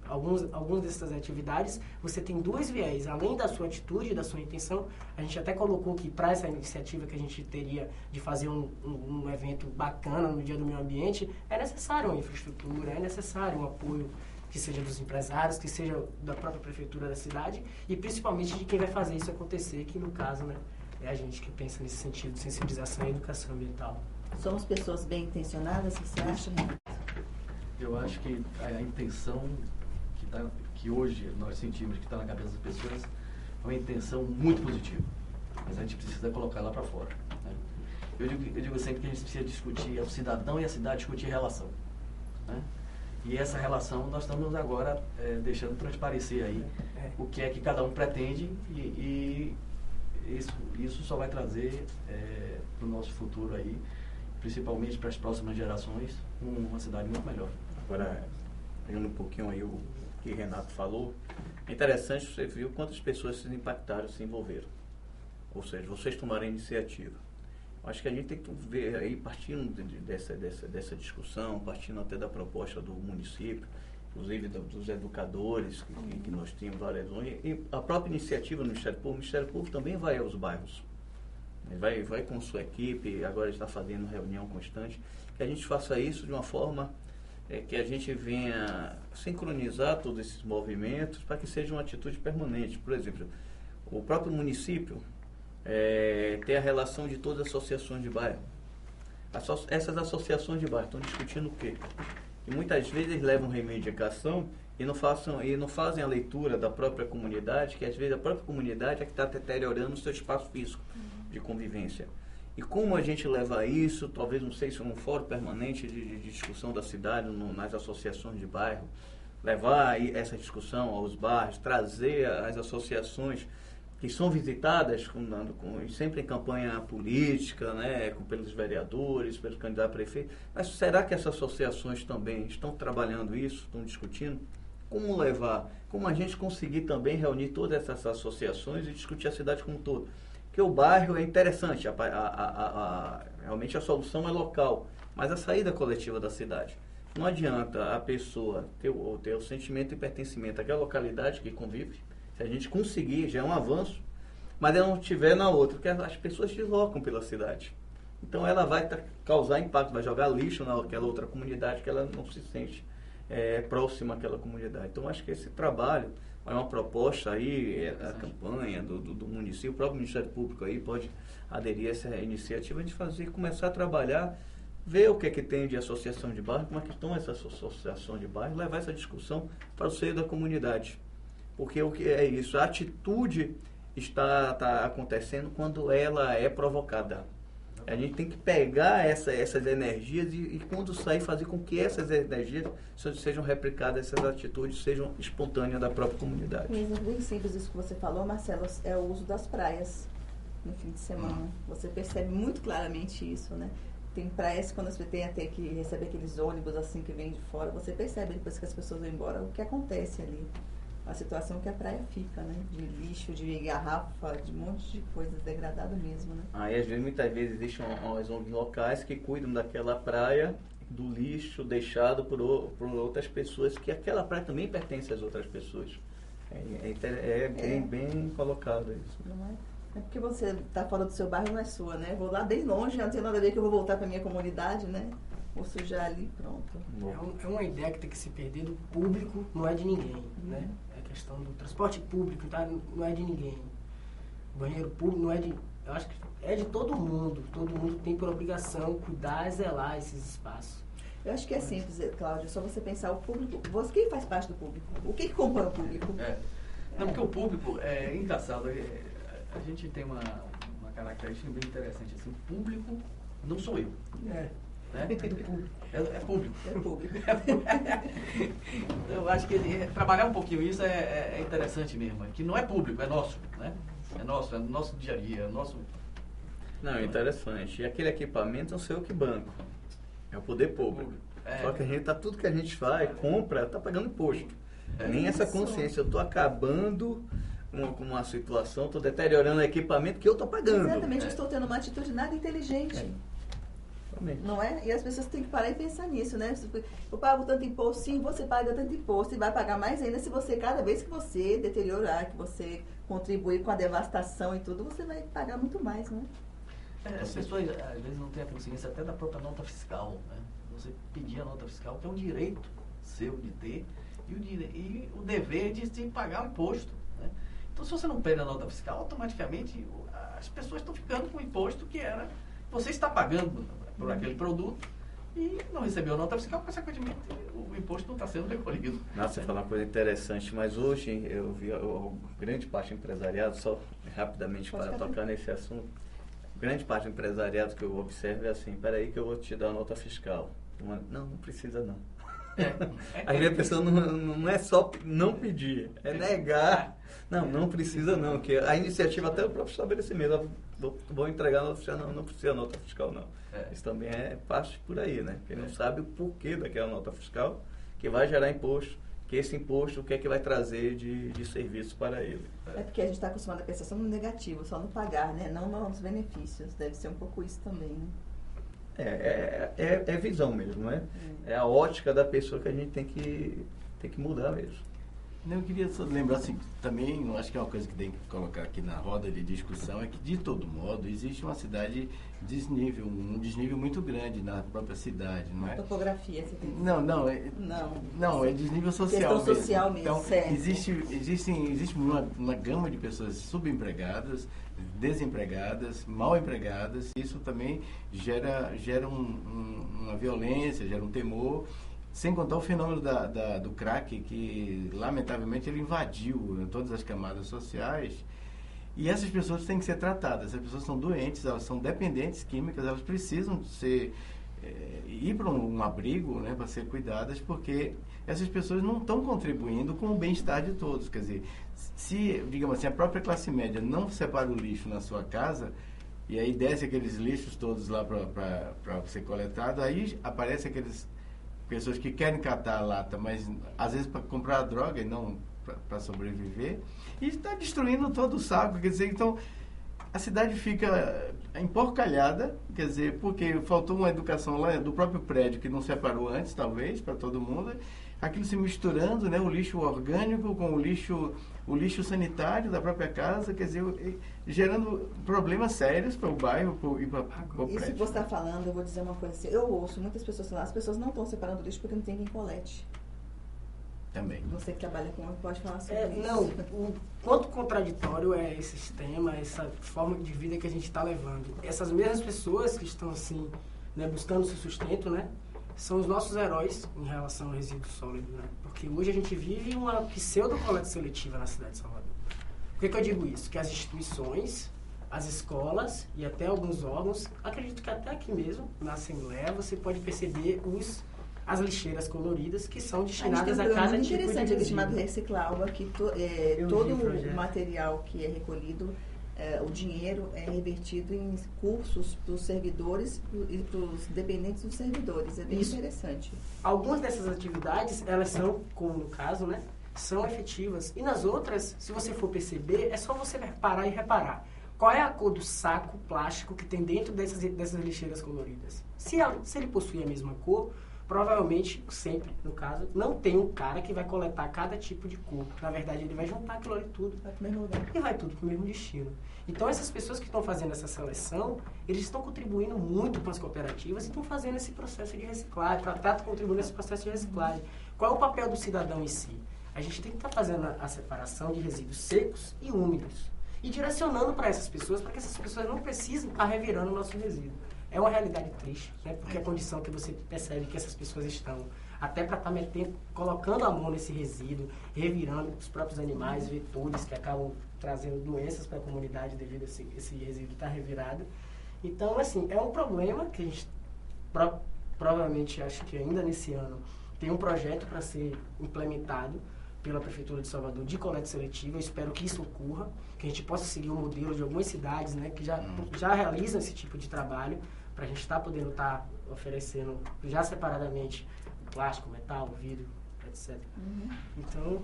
algumas dessas atividades você tem dois viés, além da sua atitude, da sua intenção. A gente até colocou que para essa iniciativa que a gente teria de fazer um evento bacana no Dia do Meio Ambiente, é necessário uma infraestrutura, é necessário um apoio que seja dos empresários, que seja da própria prefeitura da cidade e principalmente de quem vai fazer isso acontecer, que no caso, né, é a gente que pensa nesse sentido de sensibilização e educação ambiental. Somos pessoas bem intencionadas, você acha, Renato? Eu acho que a intenção que hoje nós sentimos que está na cabeça das pessoas é uma intenção muito positiva, mas a gente precisa colocar ela para fora, né? Eu digo sempre que a gente precisa discutir, o cidadão e a cidade discutir relação, né? E essa relação nós estamos agora deixando transparecer aí o que é que cada um pretende e isso só vai trazer para o nosso futuro aí, principalmente para as próximas gerações, uma cidade muito melhor. Agora, pegando um pouquinho aí o que o Renato falou, é interessante você ver quantas pessoas se impactaram, se envolveram. Ou seja, vocês tomaram a iniciativa. Acho que a gente tem que ver aí, partindo dessa discussão, partindo até da proposta do município, inclusive dos educadores que nós tínhamos várias e a própria iniciativa do Ministério Público. O Ministério Público também vai aos bairros. Vai com sua equipe, agora está fazendo reunião constante, que a gente faça isso de uma forma que a gente venha sincronizar todos esses movimentos para que seja uma atitude permanente. Por exemplo, o próprio município tem a relação de todas as associações de bairro. Essas associações de bairro estão discutindo o quê? E muitas vezes levam reivindicação e não fazem a leitura da própria comunidade, que às vezes a própria comunidade é que está deteriorando o seu espaço físico de convivência. E como a gente leva isso, talvez, não sei se um fórum permanente de discussão da cidade, nas associações de bairro, levar essa discussão aos bairros, trazer as associações que são visitadas sempre em campanha política, né, pelos vereadores, pelos candidatos a prefeito. Mas será que essas associações também estão trabalhando isso, estão discutindo? Como a gente conseguir também reunir todas essas associações e discutir a cidade como um todo? Porque o bairro é interessante, realmente a solução é local, mas a saída coletiva da cidade. Não adianta a pessoa ter o sentimento de pertencimento àquela localidade que convive. Se a gente conseguir, já é um avanço, mas ela não estiver na outra, porque as pessoas deslocam pela cidade. Então ela vai causar impacto, vai jogar lixo naquela outra comunidade que ela não se sente próxima àquela comunidade. Então acho que esse trabalho é uma proposta aí, a campanha do município, o próprio Ministério Público aí pode aderir a essa iniciativa de começar a trabalhar, ver o que é que tem de associação de bairro, como é que estão essas associações de bairro, levar essa discussão para o seio da comunidade. Porque o que é isso? A atitude está acontecendo quando ela é provocada. A gente tem que pegar essas energias e quando sair, fazer com que essas energias sejam replicadas, essas atitudes sejam espontâneas da própria comunidade. Um exemplo bem simples disso que você falou, Marcelo, é o uso das praias no fim de semana. Você percebe muito claramente isso, né? Tem praias, quando você tem até que receber aqueles ônibus assim que vêm de fora, você percebe depois que as pessoas vão embora o que acontece ali. A situação que a praia fica, né? De lixo, de garrafa, de um monte de coisas, degradado mesmo, né? Aí, muitas vezes, existem as ONGs locais que cuidam daquela praia, do lixo deixado por outras pessoas, que aquela praia também pertence às outras pessoas. Bem colocado isso. Não é? É porque você está fora do seu bairro, não é sua, né? Vou lá bem longe, não tem nada a ver que eu vou voltar para minha comunidade, né? Vou sujar ali, pronto. É uma ideia que tem que se perder do público, não é de ninguém, né? É a questão do transporte público, tá? Não é de ninguém. O banheiro público não é de... Eu acho que é de todo mundo. Todo mundo tem por obrigação cuidar e zelar esses espaços. Eu acho que é simples, Cláudio, é só você pensar o público. Quem faz parte do público? O que compõe o público? Não, porque o público é engraçado. A gente tem uma característica bem interessante. Assim, o público não sou eu. Né? É público. É público. Eu acho que trabalhar um pouquinho isso é interessante mesmo. Que não é público, é nosso. Né? É nosso dia a dia, é nosso. Não, é interessante. E aquele equipamento não sei eu que banco. É o poder público. Só que tudo que a gente faz, compra, tá pagando imposto. Nem essa consciência. Eu tô acabando com uma situação, tô deteriorando o equipamento que eu tô pagando. Exatamente, eu estou tendo uma atitude nada inteligente. Não é? E as pessoas têm que parar e pensar nisso, né? Eu pago tanto imposto, sim, você paga tanto imposto e vai pagar mais ainda se você, cada vez que você deteriorar, que você contribuir com a devastação e tudo, você vai pagar muito mais, né? As pessoas, às vezes, não têm a consciência até da própria nota fiscal, né? Você pedir a nota fiscal, que é um direito seu de ter, e o dever de se pagar o imposto, né? Então, se você não pede a nota fiscal, automaticamente as pessoas estão ficando com o imposto que você está pagando por aquele produto e não recebeu a nota fiscal, consequentemente o imposto não está sendo recolhido. Nossa, você falou uma coisa interessante, mas hoje eu vi grande parte do empresariado, só rapidamente para tocar nesse assunto, grande parte do empresariado que eu observo é assim, peraí que eu vou te dar a nota fiscal. Não precisa não. Aí a pessoa não é só não pedir, é negar. Não precisa não, que a iniciativa até o próprio estabelecimento, vou entregar a nota fiscal, não precisa nota fiscal não. Isso também parte por aí, né? Porque não sabe o porquê daquela nota fiscal, que vai gerar imposto, que esse imposto, o que é que vai trazer de serviço para ele. É porque a gente está acostumado a pensar só no negativo, só no pagar, né? Não nos benefícios. Deve ser um pouco isso também, né? É visão mesmo, né? É a ótica da pessoa que a gente tem que mudar mesmo. Eu queria só lembrar assim, também, eu acho que é uma coisa que tem que colocar aqui na roda de discussão, é que, de todo modo, existe uma cidade desnível, um desnível muito grande na própria cidade, não é? Topografia, você tem que Não, é desnível social questão social mesmo, então, certo. existe uma gama de pessoas subempregadas, desempregadas, mal empregadas, isso também gera uma violência, gera um temor. Sem contar o fenômeno do crack, que lamentavelmente ele invadiu todas as camadas sociais. E essas pessoas têm que ser tratadas. Essas pessoas são doentes, elas são dependentes químicas, elas precisam ir para um abrigo, né, para ser cuidadas, porque essas pessoas não estão contribuindo com o bem-estar de todos. Quer dizer, se, digamos assim, a própria classe média não separa o lixo na sua casa, e aí desce aqueles lixos todos lá para ser coletado, aí aparece aqueles pessoas que querem catar a lata, mas às vezes para comprar a droga e não para sobreviver, e está destruindo todo o saco. Quer dizer, então a cidade fica emporcalhada, quer dizer, porque faltou uma educação lá do próprio prédio que não separou antes, talvez, para todo mundo, aquilo se misturando, né, o lixo orgânico com o lixo sanitário da própria casa, quer dizer, gerando problemas sérios para o bairro e para o prédio. Isso que você está falando, eu vou dizer uma coisa assim, eu ouço muitas pessoas falando, as pessoas não estão separando lixo porque não tem quem colete. Também. Você que trabalha com pode falar sobre isso. Não, o quanto contraditório é esse sistema, essa forma de vida que a gente está levando. Essas mesmas pessoas que estão assim, né, buscando seu sustento, né, são os nossos heróis em relação ao resíduo sólido, né? Porque hoje a gente vive uma pseudo-coleta seletiva na cidade de Salvador. Por que eu digo isso? Que as instituições, as escolas e até alguns órgãos, acredito que até aqui mesmo, na Assembleia, você pode perceber as lixeiras coloridas que são destinadas a cada tipo de interessante aqui chamado resíduo. Reciclável, que todo o material que é recolhido, o dinheiro é revertido em cursos para os servidores e para os dependentes dos servidores. É bem interessante. Algumas dessas atividades, elas são, como no caso, né, são efetivas. E nas outras, se você for perceber, é só você parar e reparar. Qual é a cor do saco plástico que tem dentro dessas lixeiras coloridas? Se ele possui a mesma cor, provavelmente, sempre, no caso, não tem um cara que vai coletar cada tipo de cor. Na verdade, ele vai juntar aquilo ali tudo e vai tudo para o mesmo destino. Então, essas pessoas que estão fazendo essa seleção, eles estão contribuindo muito com as cooperativas e estão fazendo esse processo de reciclagem, estão contribuindo nesse processo de reciclagem. Qual é o papel do cidadão em si? A gente tem que estar fazendo a separação de resíduos secos e úmidos e direcionando para essas pessoas, para que essas pessoas não precisem estar revirando o nosso resíduo. É uma realidade triste, né? Porque a condição que você percebe que essas pessoas estão, até para estar colocando a mão nesse resíduo, revirando os próprios animais, vetores que acabam trazendo doenças para a comunidade devido a esse resíduo estar revirado. Então, assim, é um problema que a gente provavelmente, acho que ainda nesse ano, tem um projeto para ser implementado pela Prefeitura de Salvador de coleta seletiva. Eu espero que isso ocorra, que a gente possa seguir o modelo de algumas cidades, né, que já realizam esse tipo de trabalho, para a gente estar podendo estar oferecendo já separadamente plástico, metal, vidro, etc. Então,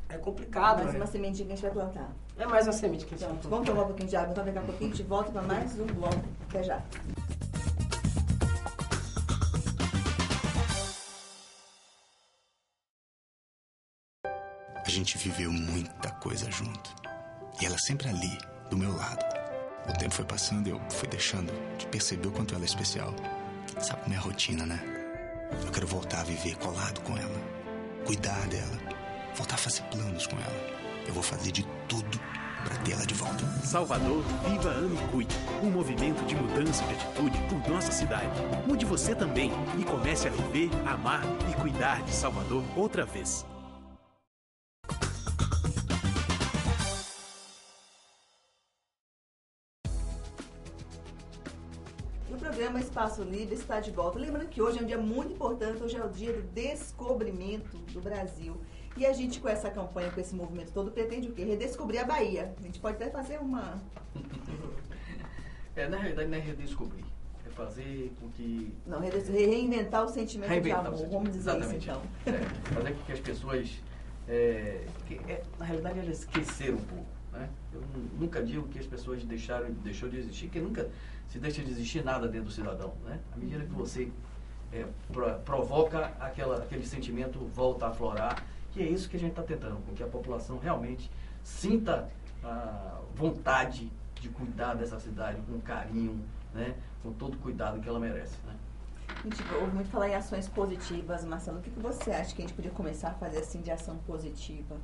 é complicado. Mais uma sementinha que a gente vai plantar. É mais uma semente que a gente vai Então, plantar. vamos tomar um pouquinho de água, então daqui a pouquinho a gente volta para mais um bloco. Até já. A gente viveu muita coisa junto. E ela sempre ali, do meu lado. O tempo foi passando e eu fui deixando de perceber o quanto ela é especial. Sabe como é a rotina, né? Eu quero voltar a viver colado com ela. Cuidar dela. Voltar a fazer planos com ela. Eu vou fazer de tudo para ter ela de volta. Salvador, Viva, Ame e Cuide. Um movimento de mudança de atitude por nossa cidade. Mude você também e comece a viver, amar e cuidar de Salvador outra vez. O programa Espaço Livre está de volta. Lembrando que hoje é um dia muito importante, hoje é o dia do descobrimento do Brasil. E a gente, com essa campanha, com esse movimento todo, pretende o quê? Redescobrir a Bahia. A gente pode até fazer uma... Na realidade não é redescobrir, é fazer com que... Não, reinventar o sentimento de amor, vamos dizer exatamente. isso então. Fazer com que as pessoas, na realidade, elas esqueceram um pouco. Né? Eu nunca digo que as pessoas deixou de existir, porque nunca se deixa de existir nada dentro do cidadão. Né? À medida que você provoca aquele sentimento volta a aflorar, que é isso que a gente está tentando, com que a população realmente sinta a vontade de cuidar dessa cidade com carinho, né? Com todo o cuidado que ela merece. Né? A gente ouve muito falar em ações positivas, Marcelo. O que você acha que a gente podia começar a fazer assim de ação positiva?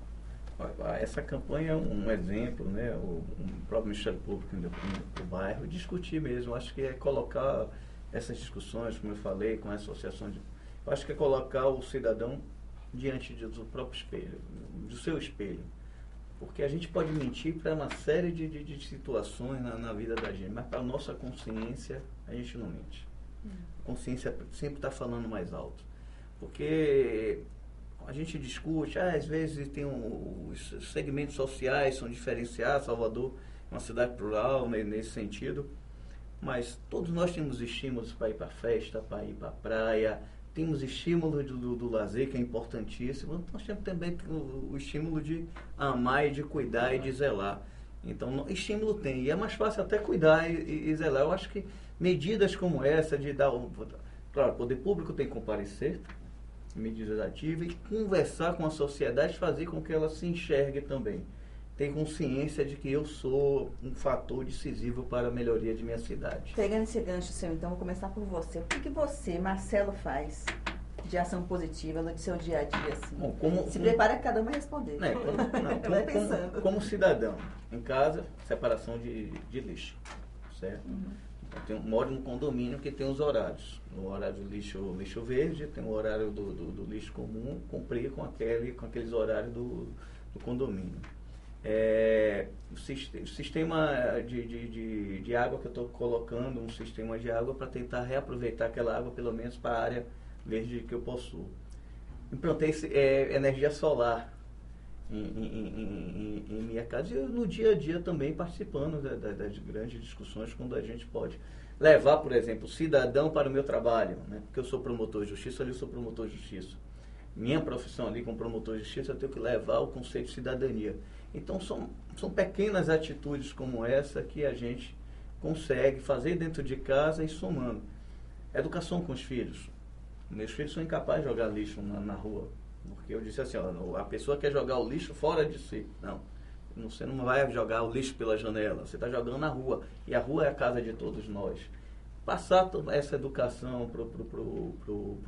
Essa campanha é um exemplo, né? O próprio Ministério Público do bairro discutir mesmo. Acho que é colocar essas discussões, como eu falei, com a associação de... Eu acho que é colocar o cidadão diante do próprio espelho, do seu espelho. Porque a gente pode mentir para uma série de situações na vida da gente, mas para a nossa consciência, a gente não mente. A consciência sempre está falando mais alto. Porque a gente discute, às vezes tem os segmentos sociais são diferenciados, Salvador é uma cidade plural nesse sentido, mas todos nós temos estímulos para ir para a festa, para ir para a praia, temos estímulo do lazer, que é importantíssimo. Nós temos também o estímulo de amar e de cuidar e de zelar. Então, estímulo tem. E é mais fácil até cuidar e zelar. Eu acho que medidas como essa, de dar... Claro, o poder público tem que comparecer, medidas ativas, e conversar com a sociedade, fazer com que ela se enxergue também. Ter consciência de que eu sou um fator decisivo para a melhoria de minha cidade. Pegando esse gancho seu, então, vou começar por você. O que você, Marcelo, faz de ação positiva no seu dia a dia? Assim? Bom, prepara que cada um vai responder. Vai pensando. Como cidadão, em casa, separação de lixo, certo? Então, moro num condomínio que tem os horários. O horário do lixo verde, tem o horário do lixo comum, cumprir com aqueles horários do condomínio. O sistema de água que eu estou colocando, um sistema de água para tentar reaproveitar aquela água, pelo menos para a área verde que eu possuo. Implantei energia solar em minha casa, e eu, no dia a dia também participando das grandes discussões, quando a gente pode levar, por exemplo, o cidadão para o meu trabalho, né? Porque eu sou promotor de justiça, ali eu sou promotor de justiça. Minha profissão ali como promotor de justiça, eu tenho que levar o conceito de cidadania. Então, são pequenas atitudes como essa que a gente consegue fazer dentro de casa e somando. Educação com os filhos. Meus filhos são incapazes de jogar lixo na rua. Porque eu disse assim, a pessoa quer jogar o lixo fora de si. Não, você não vai jogar o lixo pela janela, você está jogando na rua. E a rua é a casa de todos nós. Passar essa educação para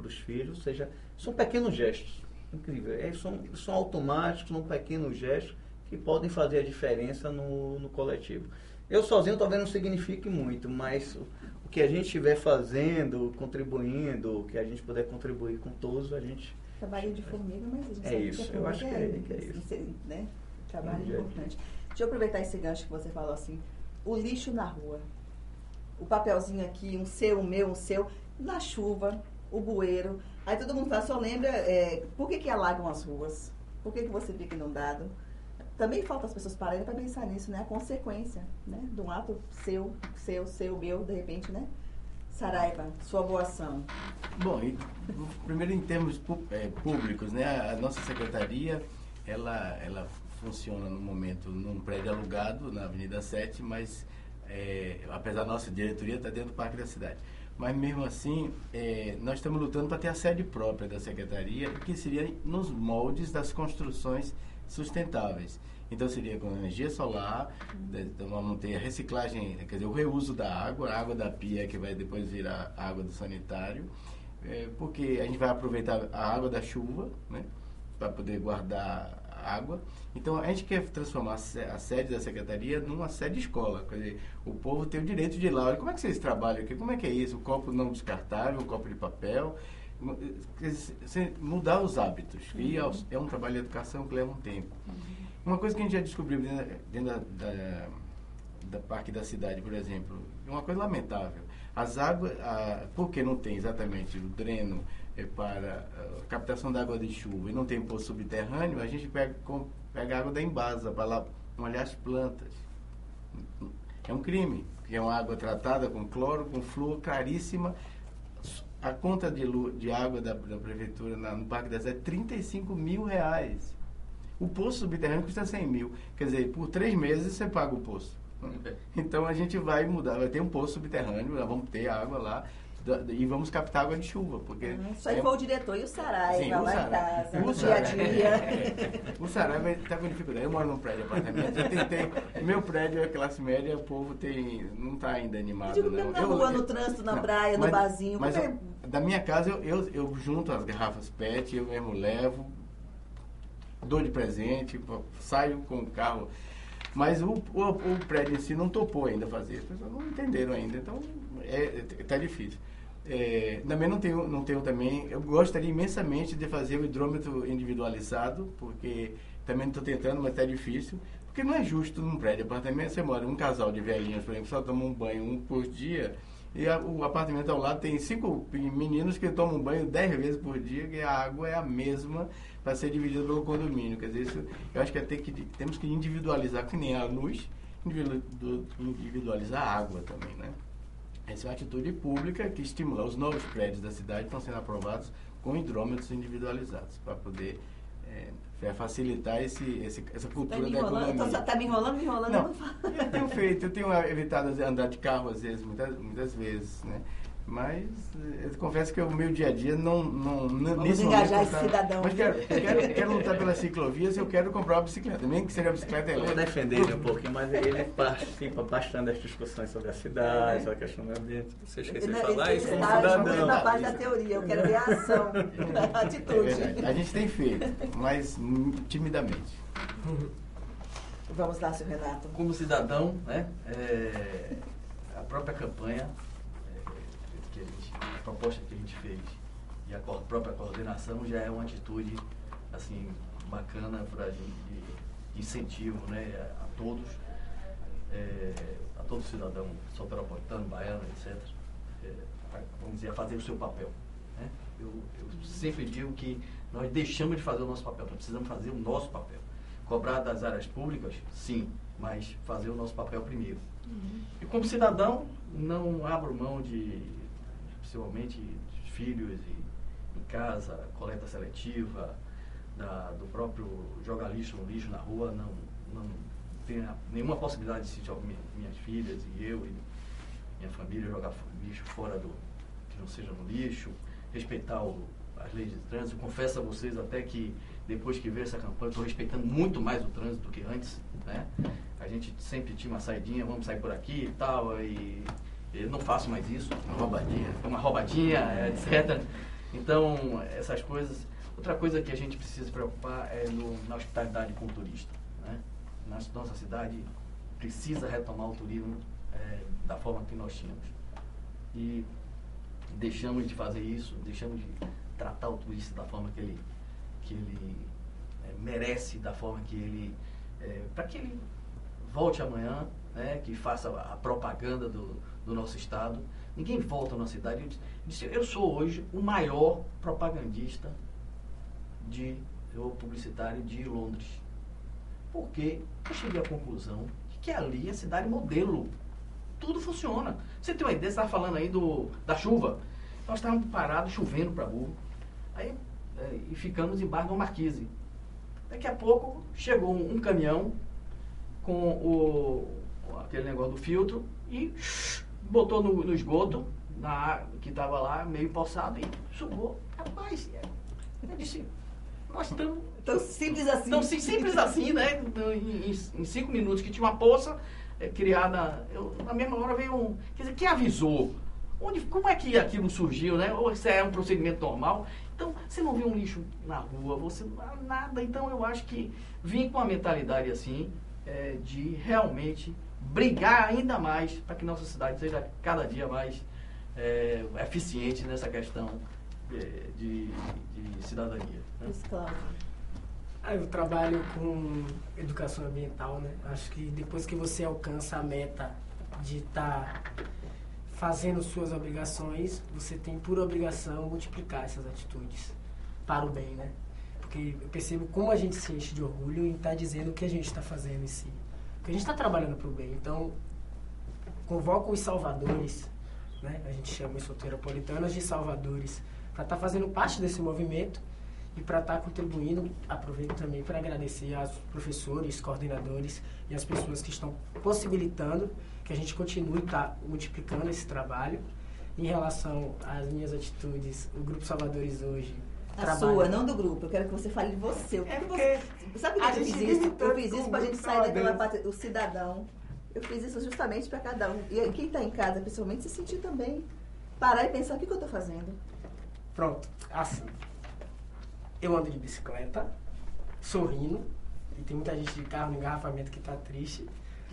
os filhos, ou seja, são pequenos gestos. Incrível. São automáticos, são pequenos gestos que podem fazer a diferença no coletivo. Eu sozinho talvez não signifique muito, mas o que a gente estiver fazendo, contribuindo, que a gente puder contribuir com todos, a gente... Trabalho de formiga, mas a gente É sabe isso, que a eu acho formiga que é isso. Né? Trabalho importante. Deixa eu aproveitar esse gancho que você falou assim, o lixo na rua. O papelzinho aqui, um seu, um meu, um seu, na chuva, o bueiro. Aí todo mundo fala, só lembra, por que alagam as ruas? Por que você fica inundado? Também falta as pessoas pararem para pensar nisso, né? A consequência, né? De um ato seu, meu, de repente, né? Saraiva, sua boa ação. Bom, primeiro em termos públicos, né? A nossa secretaria, ela funciona no momento num prédio alugado na Avenida 7, mas apesar da nossa diretoria estar dentro do Parque da Cidade. Mas mesmo assim, nós estamos lutando para ter a sede própria da secretaria, que seria nos moldes das construções sustentáveis. Então seria com energia solar, então vamos ter a reciclagem, quer dizer, o reuso da água, a água da pia que vai depois virar água do sanitário, porque a gente vai aproveitar a água da chuva, né, para poder guardar água. Então a gente quer transformar a sede da secretaria numa sede escola, quer dizer, o povo tem o direito de ir lá, olha, como é que vocês trabalham aqui, como é que é isso, o copo não descartável, o copo de papel, mudar os hábitos. E é um trabalho de educação que leva um tempo. Uma coisa que a gente já descobriu dentro da Parque da Cidade, por exemplo, é uma coisa lamentável. As águas, porque não tem exatamente o dreno para a captação da água de chuva e não tem poço subterrâneo, a gente pega a água da embasa para lá molhar as plantas. É um crime, porque é uma água tratada com cloro, com flúor, caríssima. A conta de água da prefeitura no Parque da Cidade é R$35 mil. O poço subterrâneo custa 100 mil. Quer dizer, por 3 meses você paga o poço. Então a gente vai mudar, vai ter um poço subterrâneo, nós vamos ter água lá e vamos captar água de chuva. Porque só aí foi o diretor e o Saraiva, sim, lá em casa, no dia a dia. O Saraiva está com dificuldade. Eu moro num prédio de apartamento, eu tentei, meu prédio é classe média, o povo não está ainda animado. Eu digo, não. Na rua, no trânsito, na praia, no barzinho. Mas da minha casa eu junto as garrafas PET, eu mesmo levo, dou de presente, saio com o carro. Mas o prédio em si não topou ainda fazer. As pessoas não entenderam ainda, então está difícil. Também não tenho também. Eu gostaria imensamente de fazer o hidrômetro individualizado, porque também estou tentando, mas está difícil. Porque não é justo num prédio de apartamento, você mora um casal de velhinhos, por exemplo, só toma um banho um por dia, e o apartamento ao lado tem 5 meninos que tomam banho 10 vezes por dia, e a água é a mesma para ser dividida pelo condomínio. Quer dizer, isso, eu acho que temos que individualizar, que nem a luz, individualizar a água também, né? Essa é uma atitude pública que estimula. Os novos prédios da cidade estão sendo aprovados com hidrômetros individualizados, para poder facilitar essa cultura da economia. Então você está me enrolando? Não, eu tenho evitado andar de carro às vezes, muitas vezes, né? Mas eu confesso que o meu dia a dia não Vamos engajar esse cidadão. Mas quero lutar pelas ciclovias, eu quero comprar uma bicicleta, nem que seja uma bicicleta elétrica. Eu vou defender ele um pouquinho, mas ele participa bastante das discussões sobre a cidade, sobre a questão do ambiente. Você esqueceu de falar isso como cidadão. Na parte da teoria, eu quero ver a ação, a atitude. A gente tem feito, mas timidamente. Vamos lá, senhor Renato. Como cidadão, né, a própria campanha, a proposta que a gente fez e a própria coordenação já é uma atitude assim, bacana para a gente, de incentivo, né, a todo cidadão soteropolitano, baiano, etc., vamos dizer, a fazer o seu papel. Né? Eu sempre digo que nós deixamos de fazer o nosso papel, nós precisamos fazer o nosso papel. Cobrar das áreas públicas, sim, mas fazer o nosso papel primeiro. E como cidadão, não abro mão principalmente dos filhos em casa, coleta seletiva, do próprio jogar lixo no lixo na rua, não tem nenhuma possibilidade de se jogar minhas filhas e eu e minha família jogar lixo fora que não seja no lixo, respeitar as leis de trânsito. Confesso a vocês até que depois que veio essa campanha, estou respeitando muito mais o trânsito do que antes, né? A gente sempre tinha uma saidinha, vamos sair por aqui e tal, e eu não faço mais isso. Uma roubadinha, etc. Então, essas coisas. Outra coisa que a gente precisa se preocupar é na hospitalidade com o turista, né? Nossa cidade precisa retomar o turismo da forma que nós tínhamos. e deixamos de fazer isso, deixamos de tratar o turista da forma que ele merece, da forma que ele... para que ele volte amanhã, né, que faça a propaganda do nosso estado. Ninguém volta na cidade. Eu sou hoje o maior propagandista ou publicitário de Londres. Porque eu cheguei à conclusão de que ali é a cidade modelo. Tudo funciona. Você tem uma ideia, você estava falando aí da chuva. Nós estávamos parados, chovendo para burro. Aí, e ficamos embaixo de uma marquise. Daqui a pouco chegou um caminhão com aquele negócio do filtro e botou no esgoto, na água que estava lá, meio empoçado, e sugou. Rapaz, eu disse, nós estamos... Tão simples assim. Tão simples assim, né? Em 5 minutos que tinha uma poça criada, na mesma hora veio quer dizer, quem avisou? Como é que aquilo surgiu, né? Ou se é um procedimento normal? Então, você não vê um lixo na rua, você não nada. Então, eu acho que vim com uma mentalidade assim, de realmente brigar ainda mais para que nossa cidade seja cada dia mais eficiente nessa questão de cidadania. Né? Isso, claro. Eu trabalho com educação ambiental, né? Acho que depois que você alcança a meta de estar fazendo suas obrigações, você tem por obrigação multiplicar essas atitudes para o bem, né? Porque eu percebo como a gente se enche de orgulho em estar dizendo o que a gente está fazendo em si. Porque a gente está trabalhando para o bem. Então, convoco os salvadores, né? A gente chama os soteropolitanos de salvadores, para estar fazendo parte desse movimento e para estar contribuindo. Aproveito também para agradecer aos professores, coordenadores e as pessoas que estão possibilitando que a gente continue multiplicando esse trabalho. Em relação às minhas atitudes, o Grupo Salvadores hoje Sua, não do grupo. Eu quero que você fale de você. Sabe por que eu fiz isso? Eu fiz isso para a gente sair daquela parte, o cidadão. Eu fiz isso justamente para cada um. E quem está em casa, principalmente, se sentir também. Parar e pensar, o que eu estou fazendo? Pronto, assim. Eu ando de bicicleta, sorrindo, e tem muita gente de carro no engarrafamento que tá triste.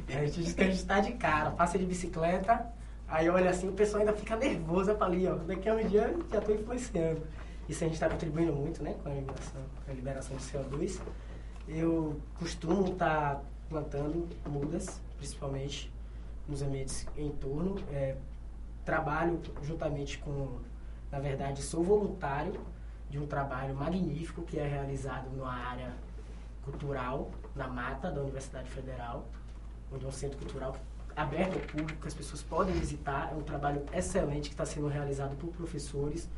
A gente diz que a gente tá de cara, passa de bicicleta, aí olha assim, o pessoal ainda fica nervoso para ali, ó. Daqui a um dia já tô influenciando. Isso a gente está contribuindo muito, né, com a liberação de CO2. Eu costumo estar plantando mudas, principalmente nos ambientes em torno. Trabalho juntamente na verdade, sou voluntário de um trabalho magnífico que é realizado na área cultural, na Mata da Universidade Federal, onde é um centro cultural aberto ao público, que as pessoas podem visitar. É um trabalho excelente que está sendo realizado por professores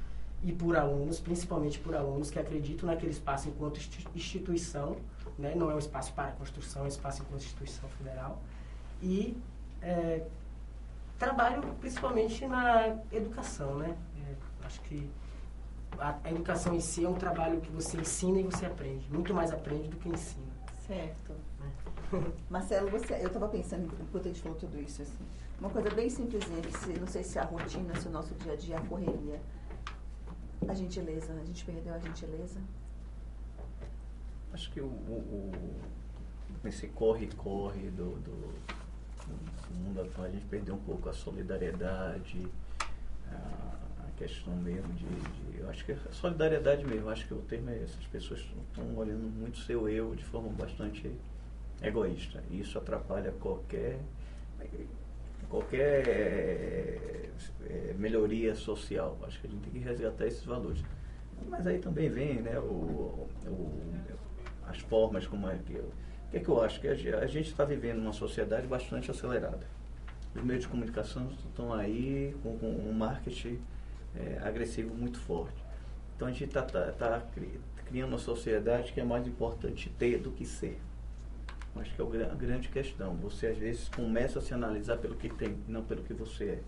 e por alunos, principalmente por alunos que acreditam naquele espaço enquanto instituição, né? Não é um espaço para construção, é um espaço enquanto instituição federal. E trabalho principalmente na educação, né? Acho que a educação em si é um trabalho que você ensina e você aprende. Muito mais aprende do que ensina. Certo. Marcelo, eu estava pensando, enquanto a gente falou tudo isso, assim, uma coisa bem simplesinha, que não sei se é a rotina, se o nosso dia a dia é a correria. A gentileza, a gente perdeu a gentileza? Acho que esse corre-corre do mundo atual, a gente perdeu um pouco a solidariedade, a questão mesmo eu acho que a solidariedade mesmo, acho que o termo é esse. As pessoas estão olhando muito seu eu de forma bastante egoísta. E isso atrapalha qualquer melhoria social. Acho que a gente tem que resgatar esses valores. Mas aí também vem, né, as formas como é que o que é que eu acho? Que a gente está vivendo uma sociedade bastante acelerada. Os meios de comunicação estão aí com um marketing agressivo muito forte. Então a gente está criando uma sociedade que é mais importante ter do que ser. Acho que é a grande questão. Você às vezes começa a se analisar pelo que tem, não pelo que você é.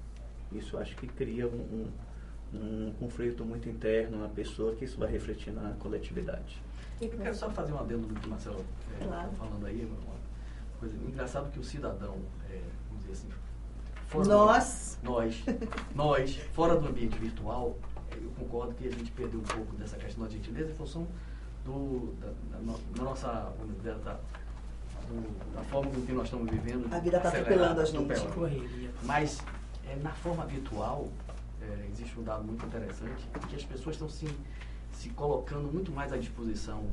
Isso acho que cria um conflito muito interno na pessoa, que isso vai refletir na coletividade. Eu quero só fazer um adendo do que o Marcelo está falando aí. Uma coisa engraçada, que o cidadão, vamos dizer assim, nós, fora do ambiente virtual, eu concordo que a gente perdeu um pouco dessa questão da gentileza em função da nossa, vamos dizer, da forma com que nós estamos vivendo. A vida está atropelando a gente. Mas na forma virtual, existe um dado muito interessante, que as pessoas estão se colocando muito mais à disposição,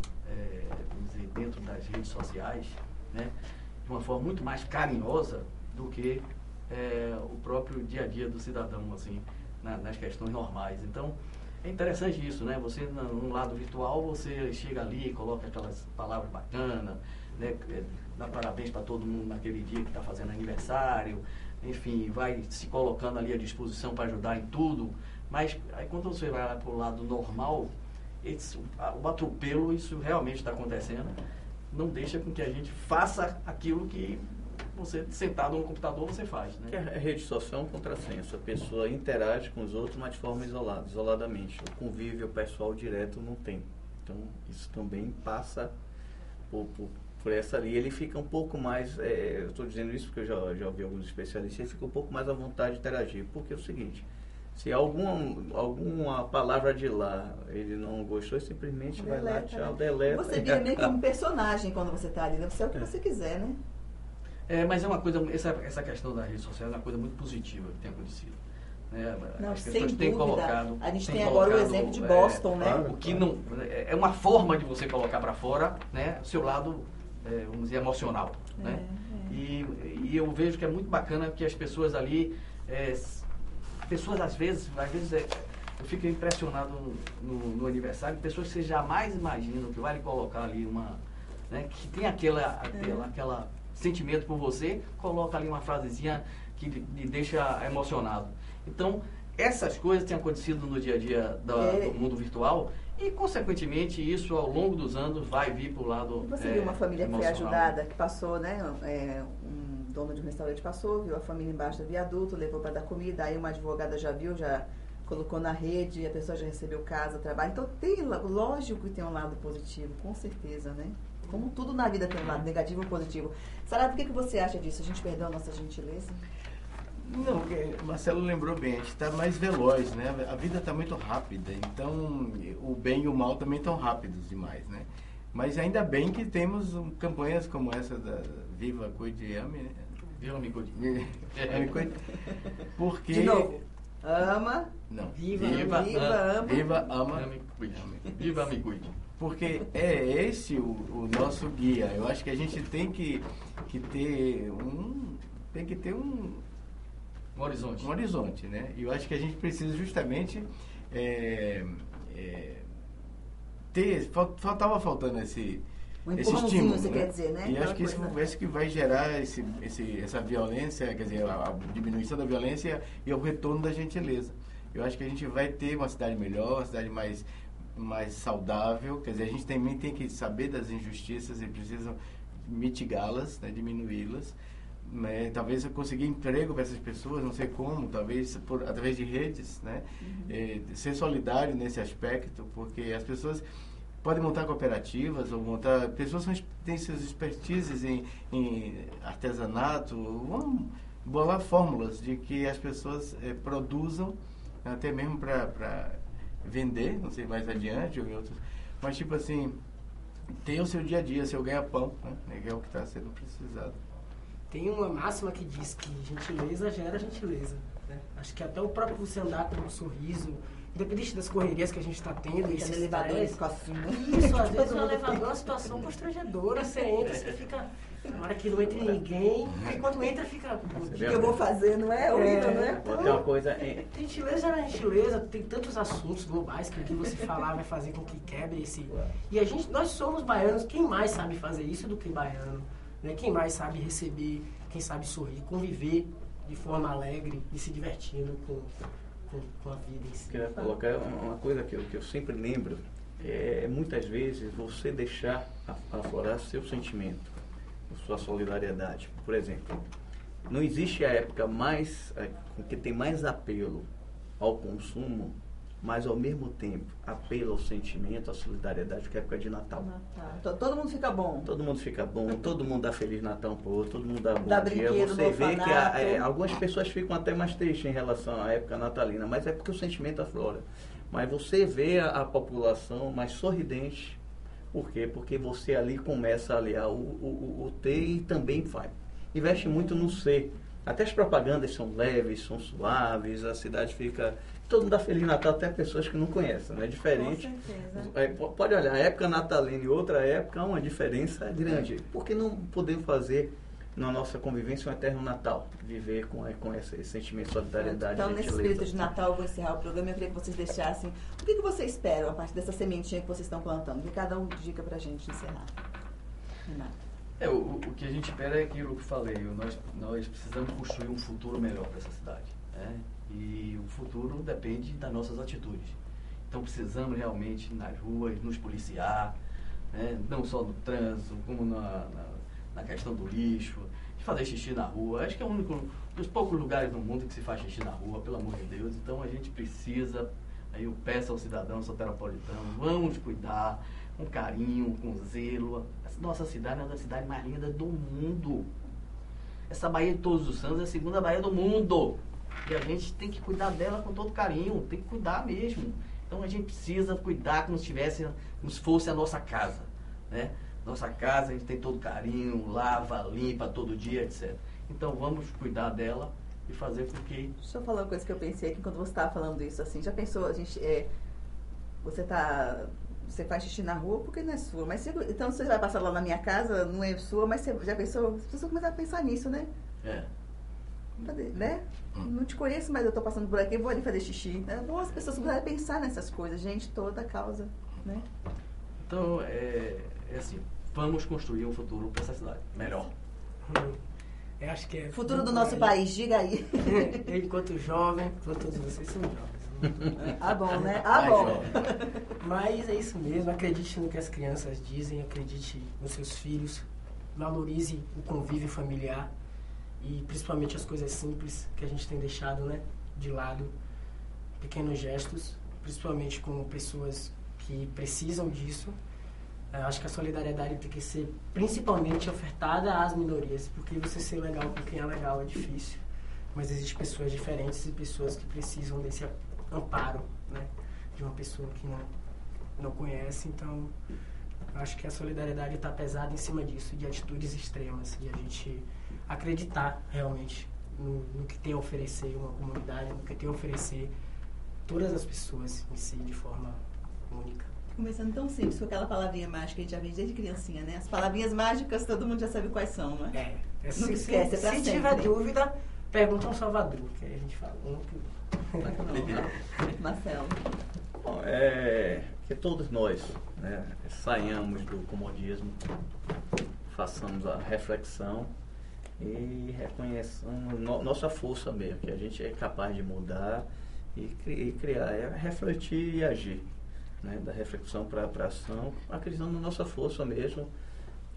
vamos dizer, dentro das redes sociais, né, de uma forma muito mais carinhosa do que o próprio dia a dia do cidadão, assim, nas questões normais. Então, é interessante isso, né? Você, no lado virtual, você chega ali, coloca aquelas palavras bacanas, né? Dá parabéns para todo mundo naquele dia que está fazendo aniversário, enfim, vai se colocando ali à disposição para ajudar em tudo. Mas aí quando você vai lá para o lado normal, o atropelo, isso realmente está acontecendo, não deixa com que a gente faça aquilo que você, sentado no computador, você faz, né? Que a rede social é um contrassenso. A pessoa interage com os outros, mas de forma isoladamente. O convívio pessoal direto não tem. Então, isso também passa por essa ali. Ele fica um pouco mais, eu estou dizendo isso porque eu já ouvi alguns especialistas, ele fica um pouco mais à vontade de interagir. Porque é o seguinte, se alguma palavra de lá ele não gostou, simplesmente vai lá, tchau, deleta. Você vira meio que um personagem quando você está ali, né? Você é o que você quiser, né? Mas é uma coisa, essa questão da rede social é uma coisa muito positiva que tem acontecido. Não, as sem pessoas têm dúvida. colocado. A gente tem agora o exemplo de Boston, né? O que não, é uma forma de você colocar para fora, né, o seu lado, vamos dizer, emocional. Né? E eu vejo que é muito bacana que as pessoas ali, pessoas às vezes eu fico impressionado no aniversário, pessoas que você jamais imaginam que vai lhe colocar ali né, que tem aquela sentimento por você, coloca ali uma frasezinha que lhe deixa emocionado. Então, essas coisas têm acontecido no dia a dia do mundo virtual e, consequentemente, isso ao longo dos anos vai vir para o lado Você viu uma família que foi emocional. ajudada, que passou, né? Um dono de um restaurante passou, viu a família embaixo do viaduto, levou para dar comida, aí uma advogada já viu, já colocou na rede, a pessoa já recebeu casa, trabalho. Então, lógico que tem um lado positivo, com certeza, né? Como tudo na vida tem um lado negativo e positivo. Sarado, o que você acha disso? A gente perdeu a nossa gentileza? Não, o Marcelo lembrou bem, a gente está mais veloz, né? A vida está muito rápida, então o bem e o mal também estão rápidos demais, né? Mas ainda bem que temos campanhas como essa da Viva, Cuide e Ame, né? Viva, me cuide. Ame, cuide. Porque... De novo, ama, não. viva, ama. Viva, ama. Ame, cuide. Viva, me cuide. Porque é esse o nosso guia. Eu acho que a gente tem que ter um horizonte. Um horizonte, né? E eu acho que a gente precisa justamente faltava faltando esse estímulo, você né? quer dizer, né? E acho que isso que vai gerar essa violência, quer dizer, a diminuição da violência e o retorno da gentileza. Eu acho que a gente vai ter uma cidade melhor, uma cidade mais saudável, quer dizer, a gente também tem que saber das injustiças e precisa mitigá-las, né, diminuí-las. Talvez eu conseguir emprego para essas pessoas, não sei como, talvez através de redes, né? Ser solidário nesse aspecto, porque as pessoas podem montar cooperativas ou pessoas que têm suas expertises em artesanato, vão bolar fórmulas de que as pessoas produzam até mesmo para vender, não sei, mais adiante ou em outros, mas tipo assim, tem o seu dia a dia, seu ganha-pão, né? Que é o que está sendo precisado. Tem uma máxima que diz que gentileza gera gentileza, né? Acho que até o próprio você andar com um sorriso, independente das correrias que a gente está tendo, esse elevador, esse isso, às vezes o elevador é uma situação constrangedora, você entra, você fica, na hora que não entra ninguém, e quando entra fica, o que eu vou fazer, não é horrível, não é? Tem uma coisa... Gentileza é gentileza, tem tantos assuntos globais que o que você falar vai fazer com que quebre esse... E nós somos baianos, quem mais sabe fazer isso do que baiano? Né? Quem mais sabe receber, quem sabe sorrir, conviver de forma alegre e se divertindo com a vida em si. Queria colocar uma coisa que eu sempre lembro, muitas vezes você deixar aflorar seu sentimento, sua solidariedade. Por exemplo, não existe a época que tem mais apelo ao consumo, mas ao mesmo tempo apelo ao sentimento, à solidariedade, que é a época de Natal. Todo mundo fica bom. Todo mundo fica bom, todo mundo dá Feliz Natal pro outro, todo mundo dá bom dá dia. Brinquedo, você vê que algumas pessoas ficam até mais tristes em relação à época natalina, mas é porque o sentimento aflora. Mas você vê a população mais sorridente. Por quê? Porque você ali começa a aliar o ter e também investe muito no ser. Até as propagandas são leves, são suaves, a cidade fica... Todo mundo dá Feliz Natal, até pessoas que não conhecem, não é diferente. Com certeza. Pode olhar, a época natalina e outra época, há uma diferença grande. Por que não podemos fazer na nossa convivência um eterno Natal? Viver com esse sentimento de solidariedade. Então, nesse gentileza. espírito de Natal, eu vou encerrar o programa. Eu queria que vocês deixassem... O que você espera a partir dessa sementinha que vocês estão plantando? Que cada um diga pra gente encerrar. Renato. O que a gente espera é aquilo que eu falei. Nós precisamos construir um futuro melhor para essa cidade. Né? E o futuro depende das nossas atitudes. Então precisamos realmente nas ruas nos policiar, né? Não só no trânsito, como na questão do lixo, de fazer xixi na rua. Acho que é um dos poucos lugares no mundo que se faz xixi na rua, pelo amor de Deus. Então a gente precisa, aí eu peço ao cidadão soteropolitano, vamos cuidar com carinho, com zelo. Nossa cidade é uma das cidades mais lindas do mundo. Essa Baía de Todos os Santos é a segunda Baía do mundo. E a gente tem que cuidar dela com todo carinho, tem que cuidar mesmo. Então a gente precisa cuidar como se fosse a nossa casa, né? Nossa casa, a gente tem todo carinho, lava, limpa todo dia, etc. Então vamos cuidar dela e fazer com que... Deixa eu falar uma coisa que eu pensei aqui quando você estava falando isso, assim, já pensou, a gente, você faz xixi na rua porque não é sua, mas então você vai passar lá na minha casa, não é sua, mas você já pensou, as pessoas começaram a pensar nisso, né? Né? Não te conheço, mas eu tô passando por aqui, vou ali fazer xixi. É bom as pessoas começarem a pensar nessas coisas, gente, toda a causa, né? Então, é assim, vamos construir um futuro para essa cidade melhor. Eu acho que é... Futuro do nosso país, diga aí. Eu, enquanto jovem, todos vocês são jovens. Ah, bom, né? Ah, bom. Mas é isso mesmo, acredite no que as crianças dizem, acredite nos seus filhos, valorize o convívio familiar e principalmente as coisas simples que a gente tem deixado, né, de lado, pequenos gestos, principalmente com pessoas que precisam disso. Eu acho que a solidariedade tem que ser principalmente ofertada às minorias, porque você ser legal com quem é legal é difícil, mas existem pessoas diferentes e pessoas que precisam desse amparo, né, de uma pessoa que não conhece. Então acho que a solidariedade está pesada em cima disso, de atitudes extremas, e a gente acreditar realmente no que tem a oferecer uma comunidade, no que tem a oferecer todas as pessoas em si de forma única. Começando tão simples, com aquela palavrinha mágica que a gente já vem desde criancinha, né? As palavrinhas mágicas todo mundo já sabe quais são, não é? Nunca esquece, é pra se sempre. tiver dúvida, pergunta ao Salvador, que aí a gente fala. Marcelo. Bom, que todos nós, né, saiamos do comodismo, façamos a reflexão e reconheçamos nossa força mesmo, que a gente é capaz de mudar e criar, refletir e agir, né, da reflexão para a ação, acreditando na nossa força mesmo,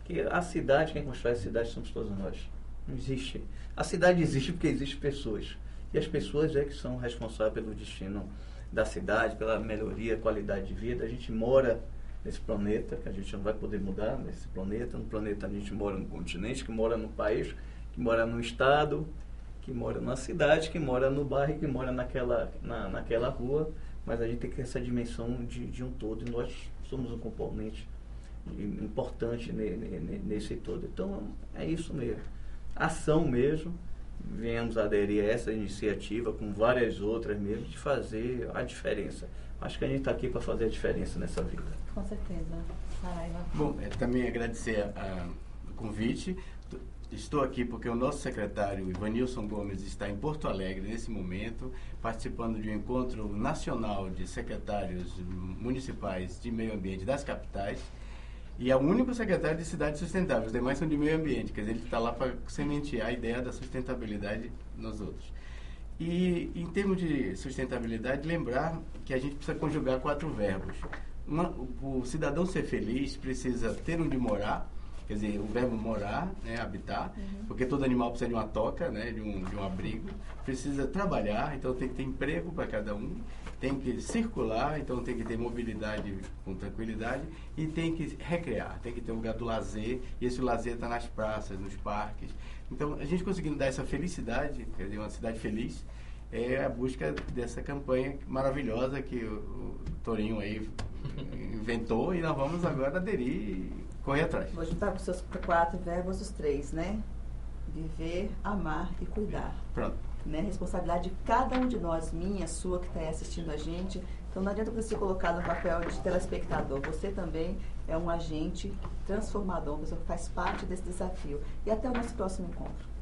que a cidade, quem constrói a cidade somos todos nós. Não existe. A cidade existe porque existem pessoas. E as pessoas é que são responsáveis pelo destino da cidade, pela melhoria, qualidade de vida. A gente mora nesse planeta, que a gente não vai poder mudar nesse planeta. No planeta a gente mora no continente, que mora no país, que mora no estado, que mora na cidade, que mora no bairro, que mora naquela rua. Mas a gente tem que ter essa dimensão de um todo. E nós somos um componente importante nesse todo. Então é isso mesmo. Ação mesmo. Viemos aderir a essa iniciativa, com várias outras mesmo, de fazer a diferença. Acho que a gente está aqui para fazer a diferença nessa vida. Com certeza. Bom, também agradecer o convite. Estou aqui porque o nosso secretário, Ivanilson Gomes, está em Porto Alegre nesse momento, participando de um encontro nacional de secretários municipais de meio ambiente das capitais. E é o único secretário de cidades sustentáveis, os demais são de meio ambiente, quer dizer, ele está lá para sementear a ideia da sustentabilidade nos outros. E, em termos de sustentabilidade, lembrar que a gente precisa conjugar 4 verbos. O cidadão ser feliz precisa ter onde morar, quer dizer, o verbo morar, né, habitar, porque todo animal precisa de uma toca, né, de um abrigo, precisa trabalhar, então tem que ter emprego para cada um, tem que circular, então tem que ter mobilidade com tranquilidade e tem que recrear, tem que ter um lugar do lazer, e esse lazer está nas praças, nos parques. Então, a gente conseguindo dar essa felicidade, quer dizer, uma cidade feliz, é a busca dessa campanha maravilhosa que o Torinho aí inventou, e nós vamos agora aderir e correr atrás. Vou juntar com os seus 4 verbos os 3, né? Viver, amar e cuidar. Pronto. Né? Responsabilidade de cada um de nós, minha, sua, que está aí assistindo a gente. Então não adianta você se colocar no papel de telespectador. Você também é um agente transformador, uma pessoa que faz parte desse desafio. E até o nosso próximo encontro.